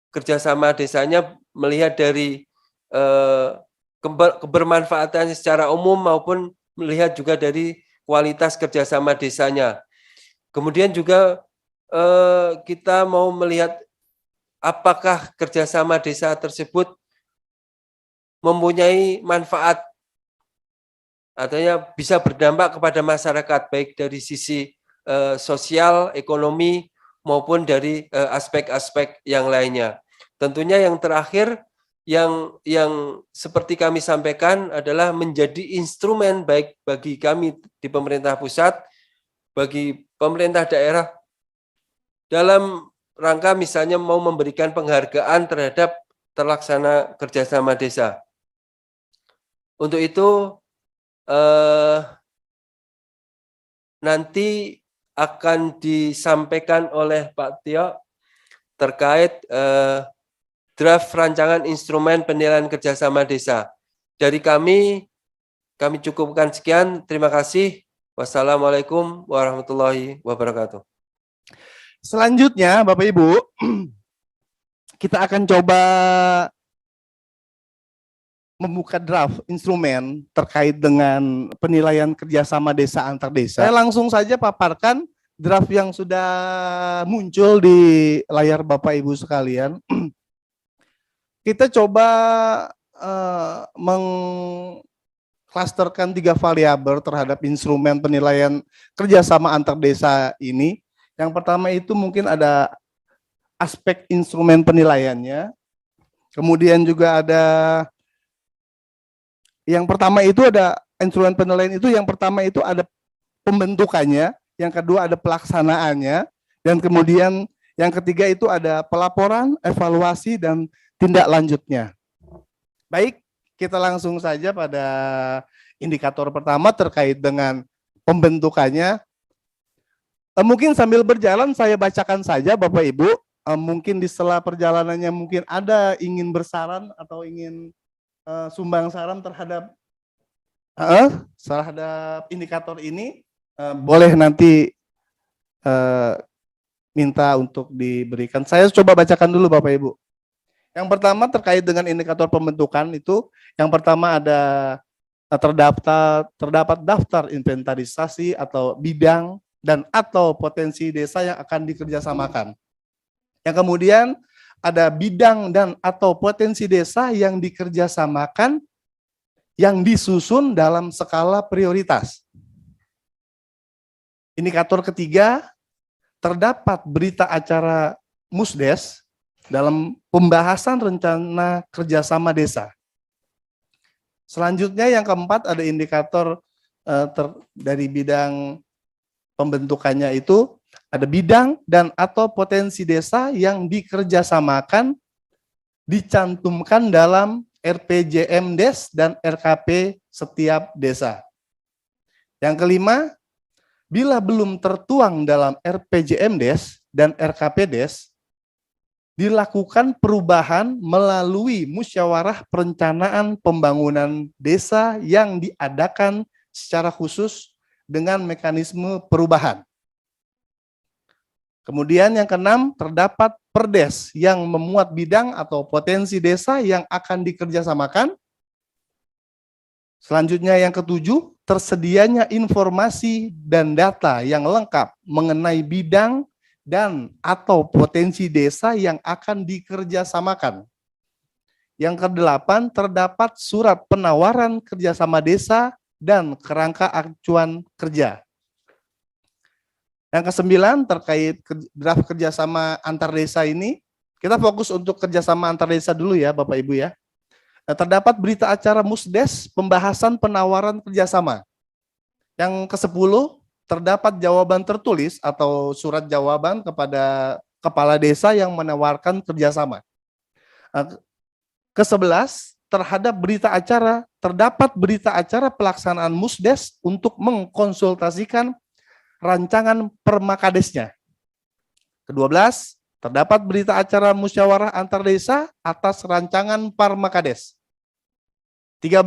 kerjasama desanya, melihat dari kebermanfaatan secara umum maupun melihat juga dari kualitas kerjasama desanya. Kemudian juga kita mau melihat apakah kerjasama desa tersebut mempunyai manfaat, artinya bisa berdampak kepada masyarakat, baik dari sisi sosial, ekonomi, maupun dari aspek-aspek yang lainnya. Tentunya yang terakhir, yang seperti kami sampaikan adalah menjadi instrumen baik bagi kami di pemerintah pusat, bagi pemerintah daerah, dalam rangka misalnya mau memberikan penghargaan terhadap terlaksana kerjasama desa. Untuk itu, nanti akan disampaikan oleh Pak Tio terkait draft rancangan instrumen penilaian kerjasama desa. Dari kami cukupkan sekian. Terima kasih. Wassalamualaikum warahmatullahi wabarakatuh. Selanjutnya, Bapak Ibu, kita akan coba membuka draft instrumen terkait dengan penilaian kerjasama desa antar desa. Saya langsung saja paparkan draft yang sudah muncul di layar Bapak Ibu sekalian. Kita coba mengklasterkan 3 variabel terhadap instrumen penilaian kerjasama antar desa ini. Yang pertama itu mungkin ada aspek instrumen penilaiannya. Kemudian juga ada yang pertama itu ada instrumen penilaian itu, yang pertama itu ada pembentukannya, yang kedua ada pelaksanaannya, dan kemudian yang ketiga itu ada pelaporan, evaluasi, dan tindak lanjutnya. Baik, kita langsung saja pada indikator pertama terkait dengan pembentukannya. Mungkin sambil berjalan saya bacakan saja Bapak Ibu, mungkin di sela perjalanannya mungkin ada ingin bersaran atau ingin sumbang saran terhadap indikator ini, boleh nanti minta untuk diberikan. Saya coba bacakan dulu Bapak Ibu. Yang pertama terkait dengan indikator pembentukan itu, yang pertama ada terdapat daftar inventarisasi atau bidang dan atau potensi desa yang akan dikerjasamakan. Yang kemudian ada bidang dan atau potensi desa yang dikerjasamakan yang disusun dalam skala prioritas. Indikator ketiga, terdapat berita acara Musdes dalam pembahasan rencana kerjasama desa. Selanjutnya yang keempat ada indikator dari bidang pembentukannya itu ada bidang dan atau potensi desa yang dikerjasamakan dicantumkan dalam RPJMdes dan RKP setiap desa. Yang kelima, bila belum tertuang dalam RPJMdes dan RKPdes, dilakukan perubahan melalui musyawarah perencanaan pembangunan desa yang diadakan secara khusus dengan mekanisme perubahan. Kemudian yang keenam, terdapat perdes yang memuat bidang atau potensi desa yang akan dikerjasamakan. Selanjutnya yang ketujuh, tersedianya informasi dan data yang lengkap mengenai bidang dan atau potensi desa yang akan dikerjasamakan. Yang kedelapan, terdapat surat penawaran kerjasama desa dan kerangka acuan kerja. Yang kesembilan, terkait draft kerjasama antar desa ini, kita fokus untuk kerjasama antar desa dulu ya Bapak Ibu ya. Terdapat berita acara Musdes pembahasan penawaran kerjasama. Yang ke-10, terdapat jawaban tertulis atau surat jawaban kepada kepala desa yang menawarkan kerjasama. Ke-11, terhadap berita acara, terdapat berita acara pelaksanaan Musdes untuk mengkonsultasikan rancangan permakadesnya. Ke-12, terdapat berita acara musyawarah antar desa atas rancangan permakades. 13,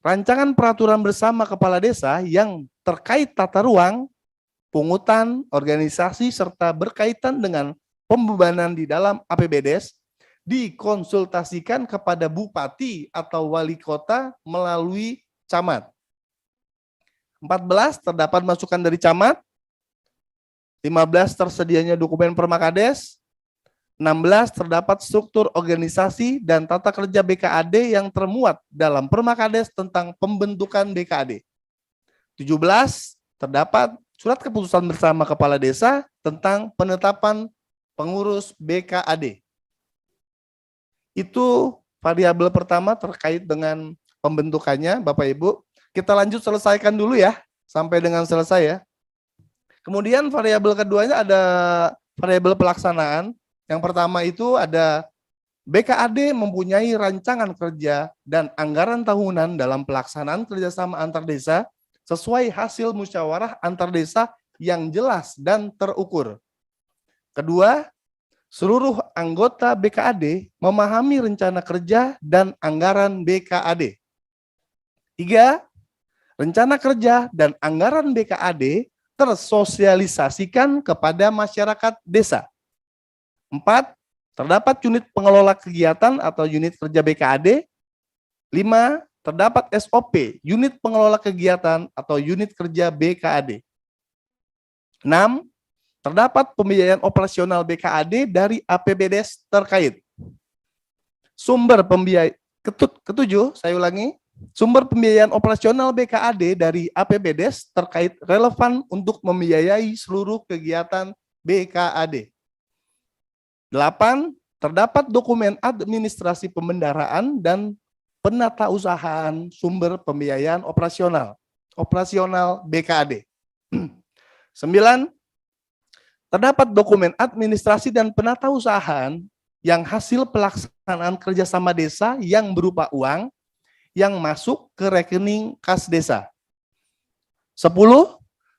rancangan peraturan bersama kepala desa yang terkait tata ruang, pungutan, organisasi, serta berkaitan dengan pembebanan di dalam APBDes dikonsultasikan kepada bupati atau wali kota melalui camat. 14, terdapat masukan dari camat. 15, tersedianya dokumen permakades. 16, terdapat struktur organisasi dan tata kerja BKAD yang termuat dalam permakades tentang pembentukan BKAD. 17, terdapat surat keputusan bersama kepala desa tentang penetapan pengurus BKAD. Itu variabel pertama terkait dengan pembentukannya, Bapak Ibu. Kita lanjut selesaikan dulu ya, sampai dengan selesai ya. Kemudian variabel keduanya ada variabel pelaksanaan. Yang pertama itu ada BKAD mempunyai rancangan kerja dan anggaran tahunan dalam pelaksanaan kerjasama antar desa sesuai hasil musyawarah antar desa yang jelas dan terukur. Kedua, seluruh anggota BKAD memahami rencana kerja dan anggaran BKAD. 3, rencana kerja dan anggaran BKAD tersosialisasikan kepada masyarakat desa. 4, terdapat unit pengelola kegiatan atau unit kerja BKAD. 5, terdapat SOP, unit pengelola kegiatan atau unit kerja BKAD. 6, terdapat pembiayaan operasional BKAD dari APBDes terkait. Sumber pembiayaan, ketujuh, saya ulangi, sumber pembiayaan operasional BKAD dari APBDes terkait relevan untuk membiayai seluruh kegiatan BKAD. 8, terdapat dokumen administrasi pembendaraan dan penatausahaan sumber pembiayaan operasional BKAD. 9. Terdapat dokumen administrasi dan penatausahaan yang hasil pelaksanaan kerjasama desa yang berupa uang yang masuk ke rekening kas desa. 10.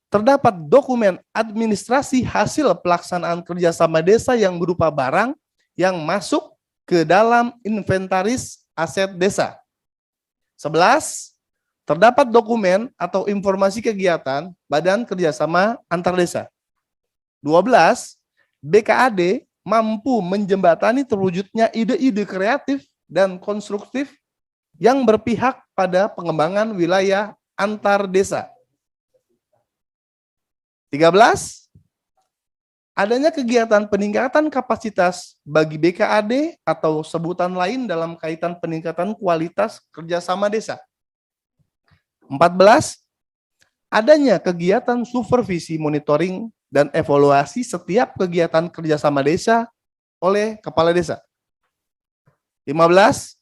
Terdapat dokumen administrasi hasil pelaksanaan kerjasama desa yang berupa barang yang masuk ke dalam inventaris aset desa. 11. Terdapat dokumen atau informasi kegiatan badan kerjasama antar desa. 12. BKAD mampu menjembatani terwujudnya ide-ide kreatif dan konstruktif yang berpihak pada pengembangan wilayah antar desa. 13. Adanya kegiatan peningkatan kapasitas bagi BKAD atau sebutan lain dalam kaitan peningkatan kualitas kerjasama desa. 14. Adanya kegiatan supervisi, monitoring, dan evaluasi setiap kegiatan kerjasama desa oleh kepala desa. 15.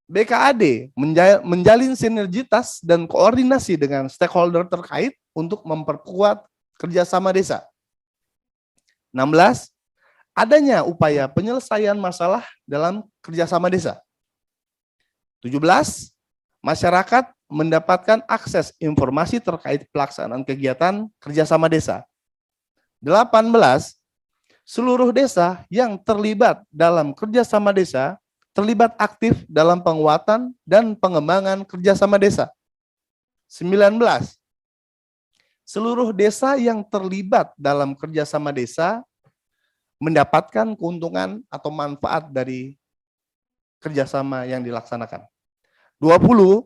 BKAD menjalin sinergitas dan koordinasi dengan stakeholder terkait untuk memperkuat kerjasama desa. 16. Adanya upaya penyelesaian masalah dalam kerjasama desa. 17. Masyarakat mendapatkan akses informasi terkait pelaksanaan kegiatan kerjasama desa. 18. Seluruh desa yang terlibat dalam kerjasama desa terlibat aktif dalam penguatan dan pengembangan kerjasama desa. 19. Seluruh desa yang terlibat dalam kerjasama desa mendapatkan keuntungan atau manfaat dari kerjasama yang dilaksanakan. 20.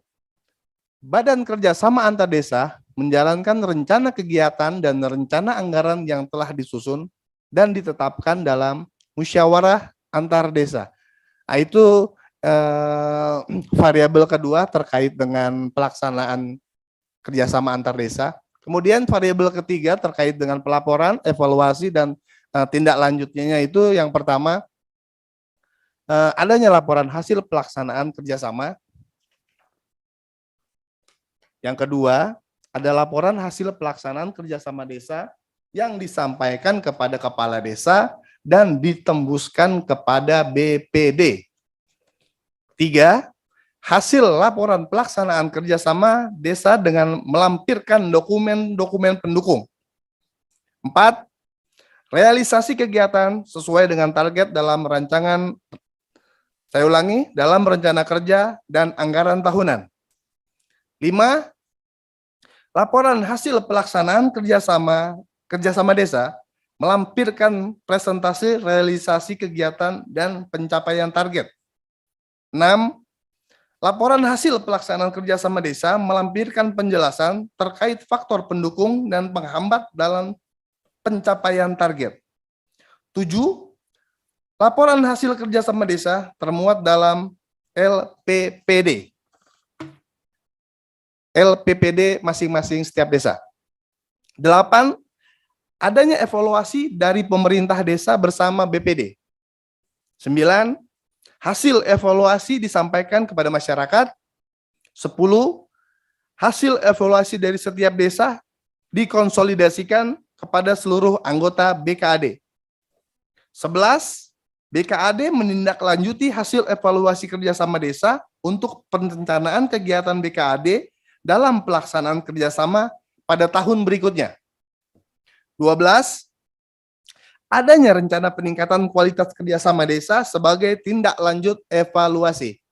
Badan kerjasama antar desa menjalankan rencana kegiatan dan rencana anggaran yang telah disusun dan ditetapkan dalam musyawarah antar desa. Nah, itu variabel kedua terkait dengan pelaksanaan kerjasama antar desa. Kemudian variabel ketiga terkait dengan pelaporan, evaluasi, dan tindak lanjutnya itu yang pertama, adanya laporan hasil pelaksanaan kerjasama. Yang kedua, ada laporan hasil pelaksanaan kerjasama desa yang disampaikan kepada kepala desa dan ditembuskan kepada BPD. 3. Hasil laporan pelaksanaan kerjasama desa dengan melampirkan dokumen-dokumen pendukung. 4. Realisasi kegiatan sesuai dengan target dalam rancangan, saya ulangi, dalam rencana kerja dan anggaran tahunan. 5. Laporan hasil pelaksanaan kerjasama desa melampirkan presentasi realisasi kegiatan dan pencapaian target. 6. Laporan hasil pelaksanaan kerjasama desa melampirkan penjelasan terkait faktor pendukung dan penghambat dalam pencapaian target. 7. Laporan hasil kerjasama desa termuat dalam LPPD. LPPD masing-masing setiap desa. 8. Adanya evaluasi dari pemerintah desa bersama BPD. 9. Hasil evaluasi disampaikan kepada masyarakat. 10. Hasil evaluasi dari setiap desa dikonsolidasikan kepada seluruh anggota BKAD. 11. BKAD menindaklanjuti hasil evaluasi kerjasama desa untuk perencanaan kegiatan BKAD dalam pelaksanaan kerjasama pada tahun berikutnya. 12. Adanya rencana peningkatan kualitas kerjasama desa sebagai tindak lanjut evaluasi.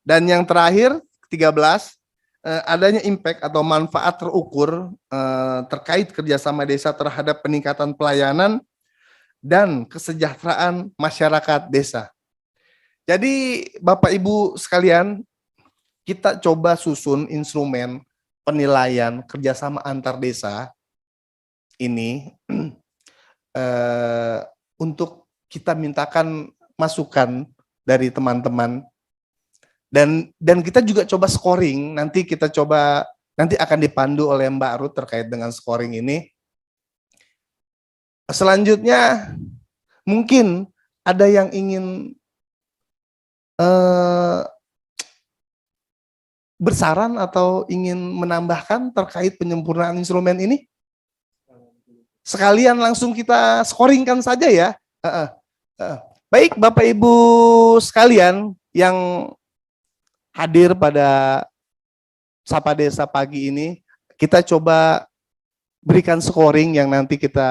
Dan yang terakhir, 13, adanya impact atau manfaat terukur terkait kerjasama desa terhadap peningkatan pelayanan dan kesejahteraan masyarakat desa. Jadi Bapak Ibu sekalian, kita coba susun instrumen penilaian kerjasama antar desa ini untuk kita mintakan masukan dari teman-teman, dan kita juga coba scoring. Nanti akan dipandu oleh Mbak Ruth terkait dengan scoring ini. Selanjutnya mungkin ada yang ingin bersaran atau ingin menambahkan terkait penyempurnaan instrumen ini? sekalian langsung kita scoringkan saja ya. Baik Bapak Ibu sekalian yang hadir pada Sapa Desa pagi ini, kita coba berikan scoring yang nanti kita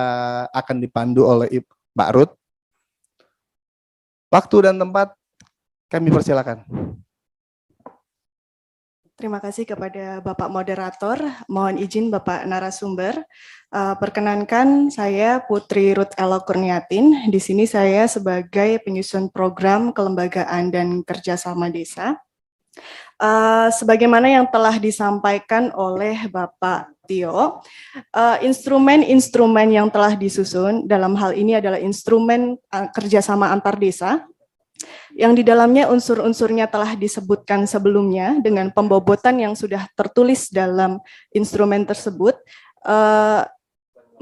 akan dipandu oleh Mbak Ruth. Waktu dan tempat kami persilakan. Terima kasih kepada Bapak Moderator. Mohon izin Bapak Narasumber. Perkenankan saya Putri Ruth Elo Kurniatin. Di sini saya sebagai penyusun program kelembagaan dan kerjasama desa. Sebagaimana yang telah disampaikan oleh Bapak Tio, instrumen-instrumen yang telah disusun dalam hal ini adalah instrumen kerjasama antar desa, yang di dalamnya unsur-unsurnya telah disebutkan sebelumnya dengan pembobotan yang sudah tertulis dalam instrumen tersebut,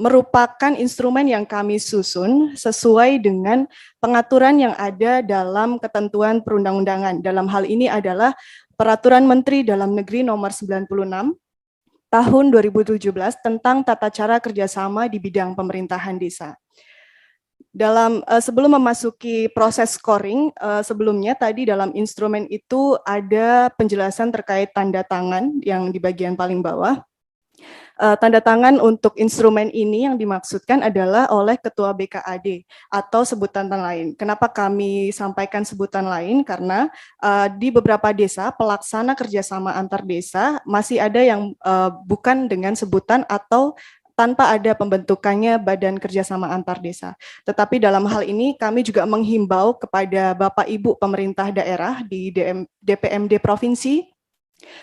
merupakan instrumen yang kami susun sesuai dengan pengaturan yang ada dalam ketentuan perundang-undangan. Dalam hal ini adalah Peraturan Menteri Dalam Negeri Nomor 96 Tahun 2017 tentang tata cara kerjasama di bidang pemerintahan desa. Sebelum memasuki proses scoring, sebelumnya tadi dalam instrumen itu ada penjelasan terkait tanda tangan yang di bagian paling bawah. Tanda tangan untuk instrumen ini yang dimaksudkan adalah oleh Ketua BKAD atau sebutan lain. Kenapa kami sampaikan sebutan lain? Karena di beberapa desa pelaksana kerjasama antar desa masih ada yang bukan dengan sebutan atau tanpa ada pembentukannya Badan Kerjasama Antar Desa. Tetapi dalam hal ini kami juga menghimbau kepada Bapak Ibu pemerintah daerah di DPMD Provinsi,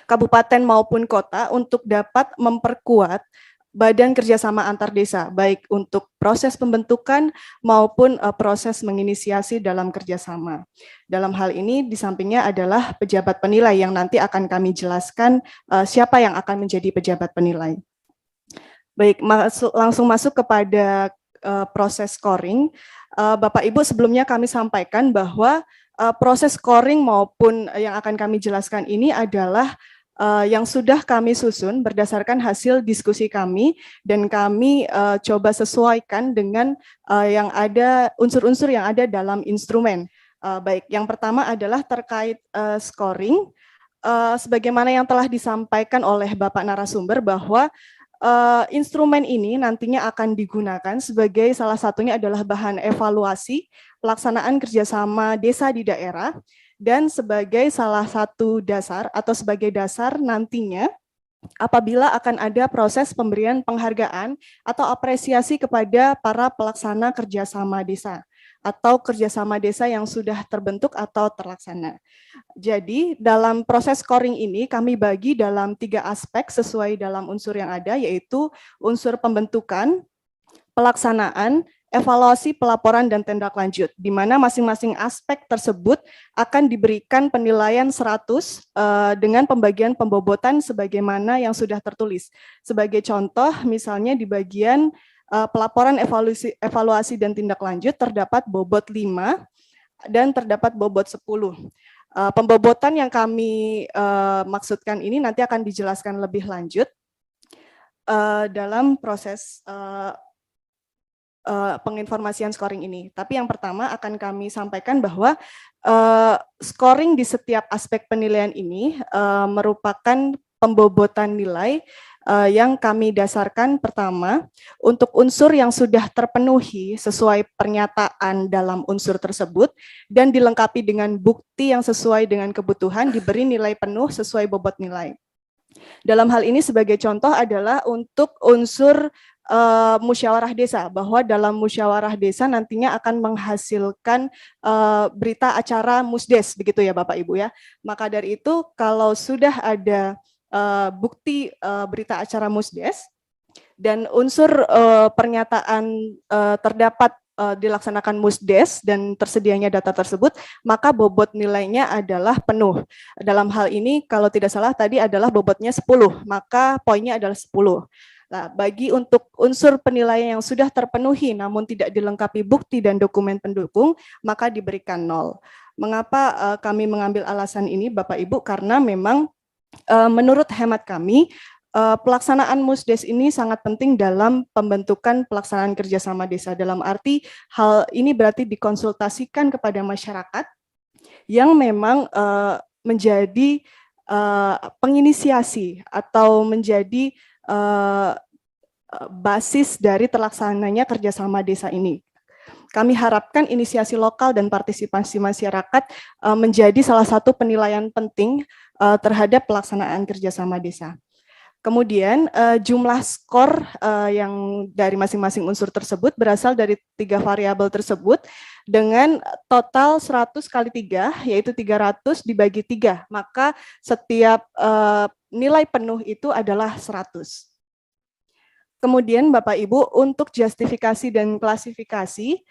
Kabupaten maupun kota untuk dapat memperkuat Badan Kerjasama Antar Desa, baik untuk proses pembentukan maupun proses menginisiasi dalam kerjasama. Dalam hal ini di sampingnya adalah pejabat penilai yang nanti akan kami jelaskan siapa yang akan menjadi pejabat penilai. Baik, langsung masuk kepada proses scoring. Bapak Ibu sebelumnya kami sampaikan bahwa proses scoring maupun yang akan kami jelaskan ini adalah yang sudah kami susun berdasarkan hasil diskusi kami dan kami coba sesuaikan dengan yang ada unsur-unsur yang ada dalam instrumen. Baik, yang pertama adalah terkait scoring. Sebagaimana yang telah disampaikan oleh Bapak narasumber bahwa instrumen ini nantinya akan digunakan sebagai salah satunya adalah bahan evaluasi pelaksanaan kerjasama desa di daerah dan sebagai salah satu dasar atau sebagai dasar nantinya apabila akan ada proses pemberian penghargaan atau apresiasi kepada para pelaksana kerjasama desa atau kerjasama desa yang sudah terbentuk atau terlaksana. Jadi dalam proses scoring ini kami bagi dalam 3 aspek sesuai dalam unsur yang ada, yaitu unsur pembentukan, pelaksanaan, evaluasi, pelaporan, dan tindak lanjut, di mana masing-masing aspek tersebut akan diberikan penilaian 100 dengan pembagian pembobotan sebagaimana yang sudah tertulis. Sebagai contoh, misalnya di bagian pelaporan evaluasi dan tindak lanjut terdapat bobot 5 dan terdapat bobot 10. Pembobotan yang kami maksudkan ini nanti akan dijelaskan lebih lanjut dalam proses penginformasian scoring ini. Tapi yang pertama akan kami sampaikan bahwa scoring di setiap aspek penilaian ini merupakan pembobotan nilai yang kami dasarkan pertama untuk unsur yang sudah terpenuhi sesuai pernyataan dalam unsur tersebut dan dilengkapi dengan bukti yang sesuai dengan kebutuhan diberi nilai penuh sesuai bobot nilai. Dalam hal ini sebagai contoh adalah untuk unsur musyawarah desa, bahwa dalam musyawarah desa nantinya akan menghasilkan berita acara musdes, begitu ya Bapak Ibu ya. Maka dari itu kalau sudah ada bukti berita acara musdes dan unsur pernyataan terdapat dilaksanakan musdes dan tersedianya data tersebut, maka bobot nilainya adalah penuh. Dalam hal ini kalau tidak salah tadi adalah bobotnya 10, maka poinnya adalah 10. Nah, bagi untuk unsur penilaian yang sudah terpenuhi namun tidak dilengkapi bukti dan dokumen pendukung, maka diberikan 0. Mengapa kami mengambil alasan ini Bapak Ibu? Karena memang menurut hemat kami, pelaksanaan Musdes ini sangat penting dalam pembentukan pelaksanaan kerjasama desa. Dalam arti hal ini berarti dikonsultasikan kepada masyarakat yang memang menjadi penginisiasi atau menjadi basis dari terlaksananya kerjasama desa ini. Kami harapkan inisiasi lokal dan partisipasi masyarakat menjadi salah satu penilaian penting terhadap pelaksanaan kerjasama desa. Kemudian jumlah skor yang dari masing-masing unsur tersebut berasal dari 3 variabel tersebut dengan total 100 kali 3, yaitu 300 dibagi 3. Maka setiap nilai penuh itu adalah 100. Kemudian Bapak Ibu, untuk justifikasi dan klasifikasi,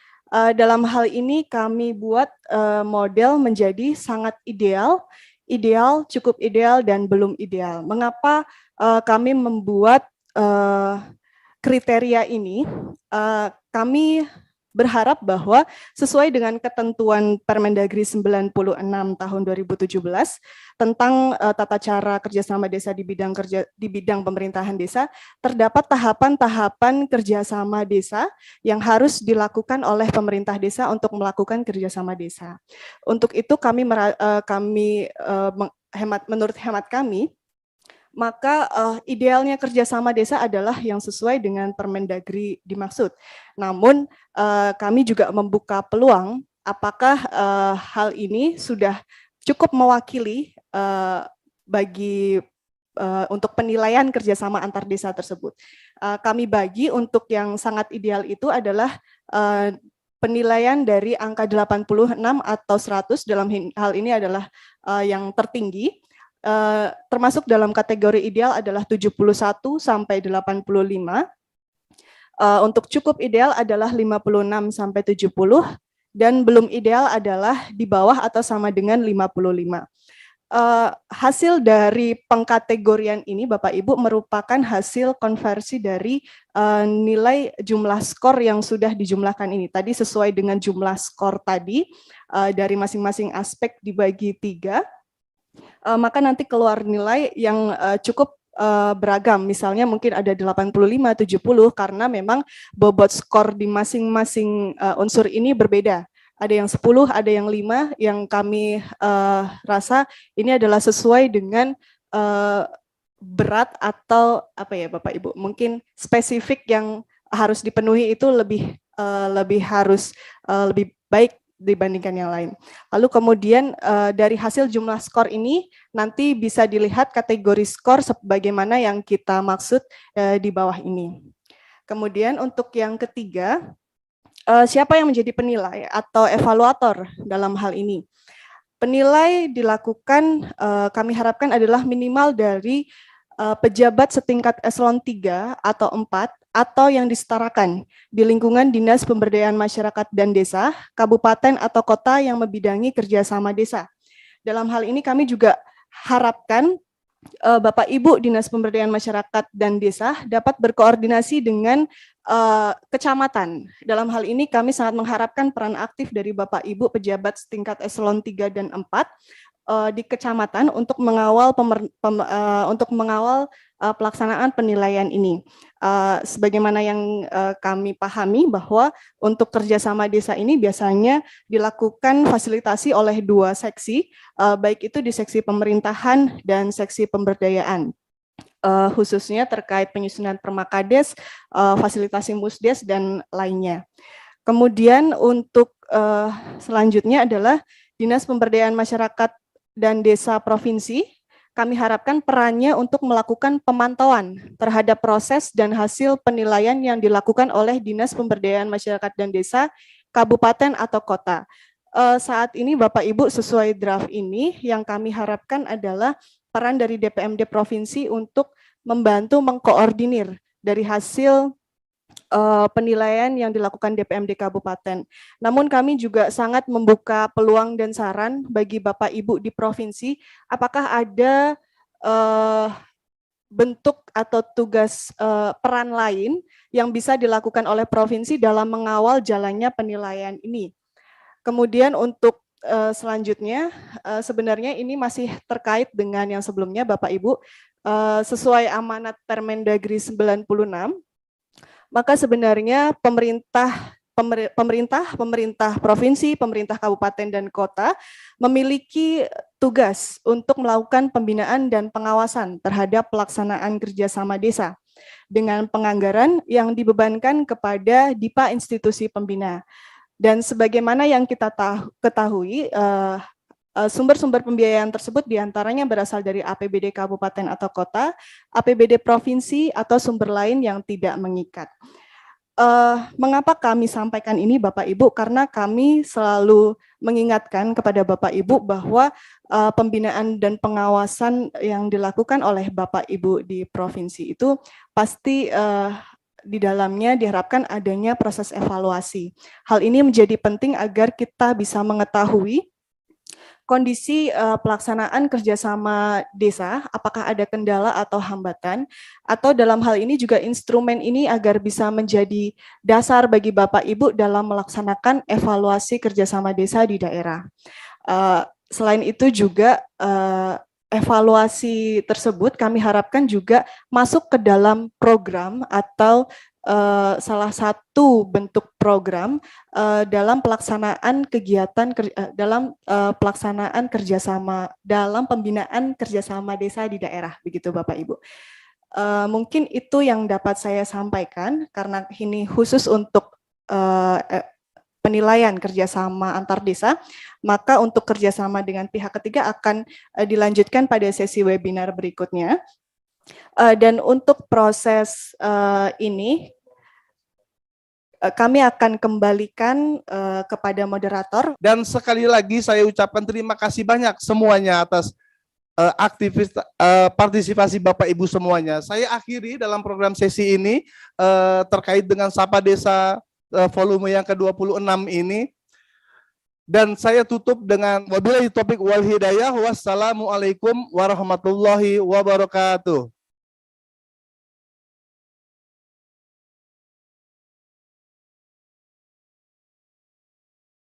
dalam hal ini kami buat model menjadi sangat ideal, cukup ideal, dan belum ideal. Mengapa kami membuat kriteria ini? Kami berharap bahwa sesuai dengan ketentuan Permendagri 96 tahun 2017 tentang tata cara kerjasama desa di bidang pemerintahan desa, terdapat tahapan-tahapan kerjasama desa yang harus dilakukan oleh pemerintah desa untuk melakukan kerjasama desa. Untuk itu menurut hemat kami, maka idealnya kerjasama desa adalah yang sesuai dengan Permendagri dimaksud. Namun kami juga membuka peluang apakah hal ini sudah cukup mewakili untuk penilaian kerjasama antar desa tersebut. Kami bagi untuk yang sangat ideal itu adalah penilaian dari angka 86 atau 100, dalam hal ini adalah yang tertinggi. Termasuk dalam kategori ideal adalah 71 sampai 85. Untuk cukup ideal adalah 56 sampai 70 dan belum ideal adalah di bawah atau sama dengan 55. Hasil dari pengkategorian ini Bapak Ibu merupakan hasil konversi dari nilai jumlah skor yang sudah dijumlahkan ini. Tadi sesuai dengan jumlah skor tadi dari masing-masing aspek dibagi 3. Maka nanti keluar nilai yang cukup beragam, misalnya mungkin ada 85, 70, karena memang bobot skor di masing-masing unsur ini berbeda. Ada yang 10, ada yang 5, yang kami rasa ini adalah sesuai dengan berat atau apa ya Bapak Ibu, mungkin spesifik yang harus dipenuhi itu lebih baik dibandingkan yang lain. Lalu kemudian dari hasil jumlah skor ini nanti bisa dilihat kategori skor sebagaimana yang kita maksud di bawah ini. Kemudian untuk yang ketiga, siapa yang menjadi penilai atau evaluator dalam hal ini? Penilai dilakukan kami harapkan adalah minimal dari pejabat setingkat eselon 3 atau 4 atau yang disetarakan di lingkungan Dinas Pemberdayaan Masyarakat dan Desa, kabupaten atau kota yang membidangi kerjasama desa. Dalam hal ini kami juga harapkan Bapak Ibu Dinas Pemberdayaan Masyarakat dan Desa dapat berkoordinasi dengan kecamatan. Dalam hal ini kami sangat mengharapkan peran aktif dari Bapak Ibu pejabat setingkat eselon 3 dan 4 di kecamatan untuk mengawal pelaksanaan penilaian ini. Sebagaimana yang kami pahami bahwa untuk kerjasama desa ini biasanya dilakukan fasilitasi oleh 2 seksi, baik itu di seksi pemerintahan dan seksi pemberdayaan. Khususnya terkait penyusunan permakades, fasilitasi musdes, dan lainnya. Kemudian untuk selanjutnya adalah Dinas Pemberdayaan Masyarakat dan Desa Provinsi, kami harapkan perannya untuk melakukan pemantauan terhadap proses dan hasil penilaian yang dilakukan oleh Dinas Pemberdayaan Masyarakat dan Desa, kabupaten atau kota. Saat ini Bapak Ibu sesuai draft ini yang kami harapkan adalah peran dari DPMD Provinsi untuk membantu mengkoordinir dari hasil penilaian yang dilakukan DPMD Kabupaten. Namun kami juga sangat membuka peluang dan saran bagi Bapak Ibu di provinsi, apakah ada bentuk atau tugas peran lain yang bisa dilakukan oleh provinsi dalam mengawal jalannya penilaian ini. Kemudian untuk selanjutnya, sebenarnya ini masih terkait dengan yang sebelumnya Bapak Ibu, sesuai amanat Permendagri 96, maka sebenarnya pemerintah provinsi, pemerintah kabupaten dan kota memiliki tugas untuk melakukan pembinaan dan pengawasan terhadap pelaksanaan kerjasama desa dengan penganggaran yang dibebankan kepada DIPA institusi pembina. Dan sebagaimana yang kita ketahui, sumber-sumber pembiayaan tersebut diantaranya berasal dari APBD kabupaten atau kota, APBD provinsi, atau sumber lain yang tidak mengikat. Mengapa kami sampaikan ini Bapak Ibu? Karena kami selalu mengingatkan kepada Bapak Ibu bahwa pembinaan dan pengawasan yang dilakukan oleh Bapak Ibu di provinsi itu pasti di dalamnya diharapkan adanya proses evaluasi. Hal ini menjadi penting agar kita bisa mengetahui kondisi pelaksanaan kerjasama desa, apakah ada kendala atau hambatan, atau dalam hal ini juga instrumen ini agar bisa menjadi dasar bagi Bapak Ibu dalam melaksanakan evaluasi kerjasama desa di daerah. Selain itu juga evaluasi tersebut kami harapkan juga masuk ke dalam program atau salah satu bentuk program dalam pelaksanaan kegiatan dalam pelaksanaan kerjasama dalam pembinaan kerjasama desa di daerah, begitu Bapak Ibu. Mungkin itu yang dapat saya sampaikan karena ini khusus untuk penilaian kerjasama antar desa, maka untuk kerjasama dengan pihak ketiga akan dilanjutkan pada sesi webinar berikutnya. Dan untuk proses ini, kami akan kembalikan kepada moderator. Dan sekali lagi saya ucapkan terima kasih banyak semuanya atas partisipasi Bapak Ibu semuanya. Saya akhiri dalam program sesi ini terkait dengan Sapa Desa volume yang ke-26 ini. Dan saya tutup dengan wabillahi taufiq wal hidayah. Wassalamualaikum warahmatullahi wabarakatuh.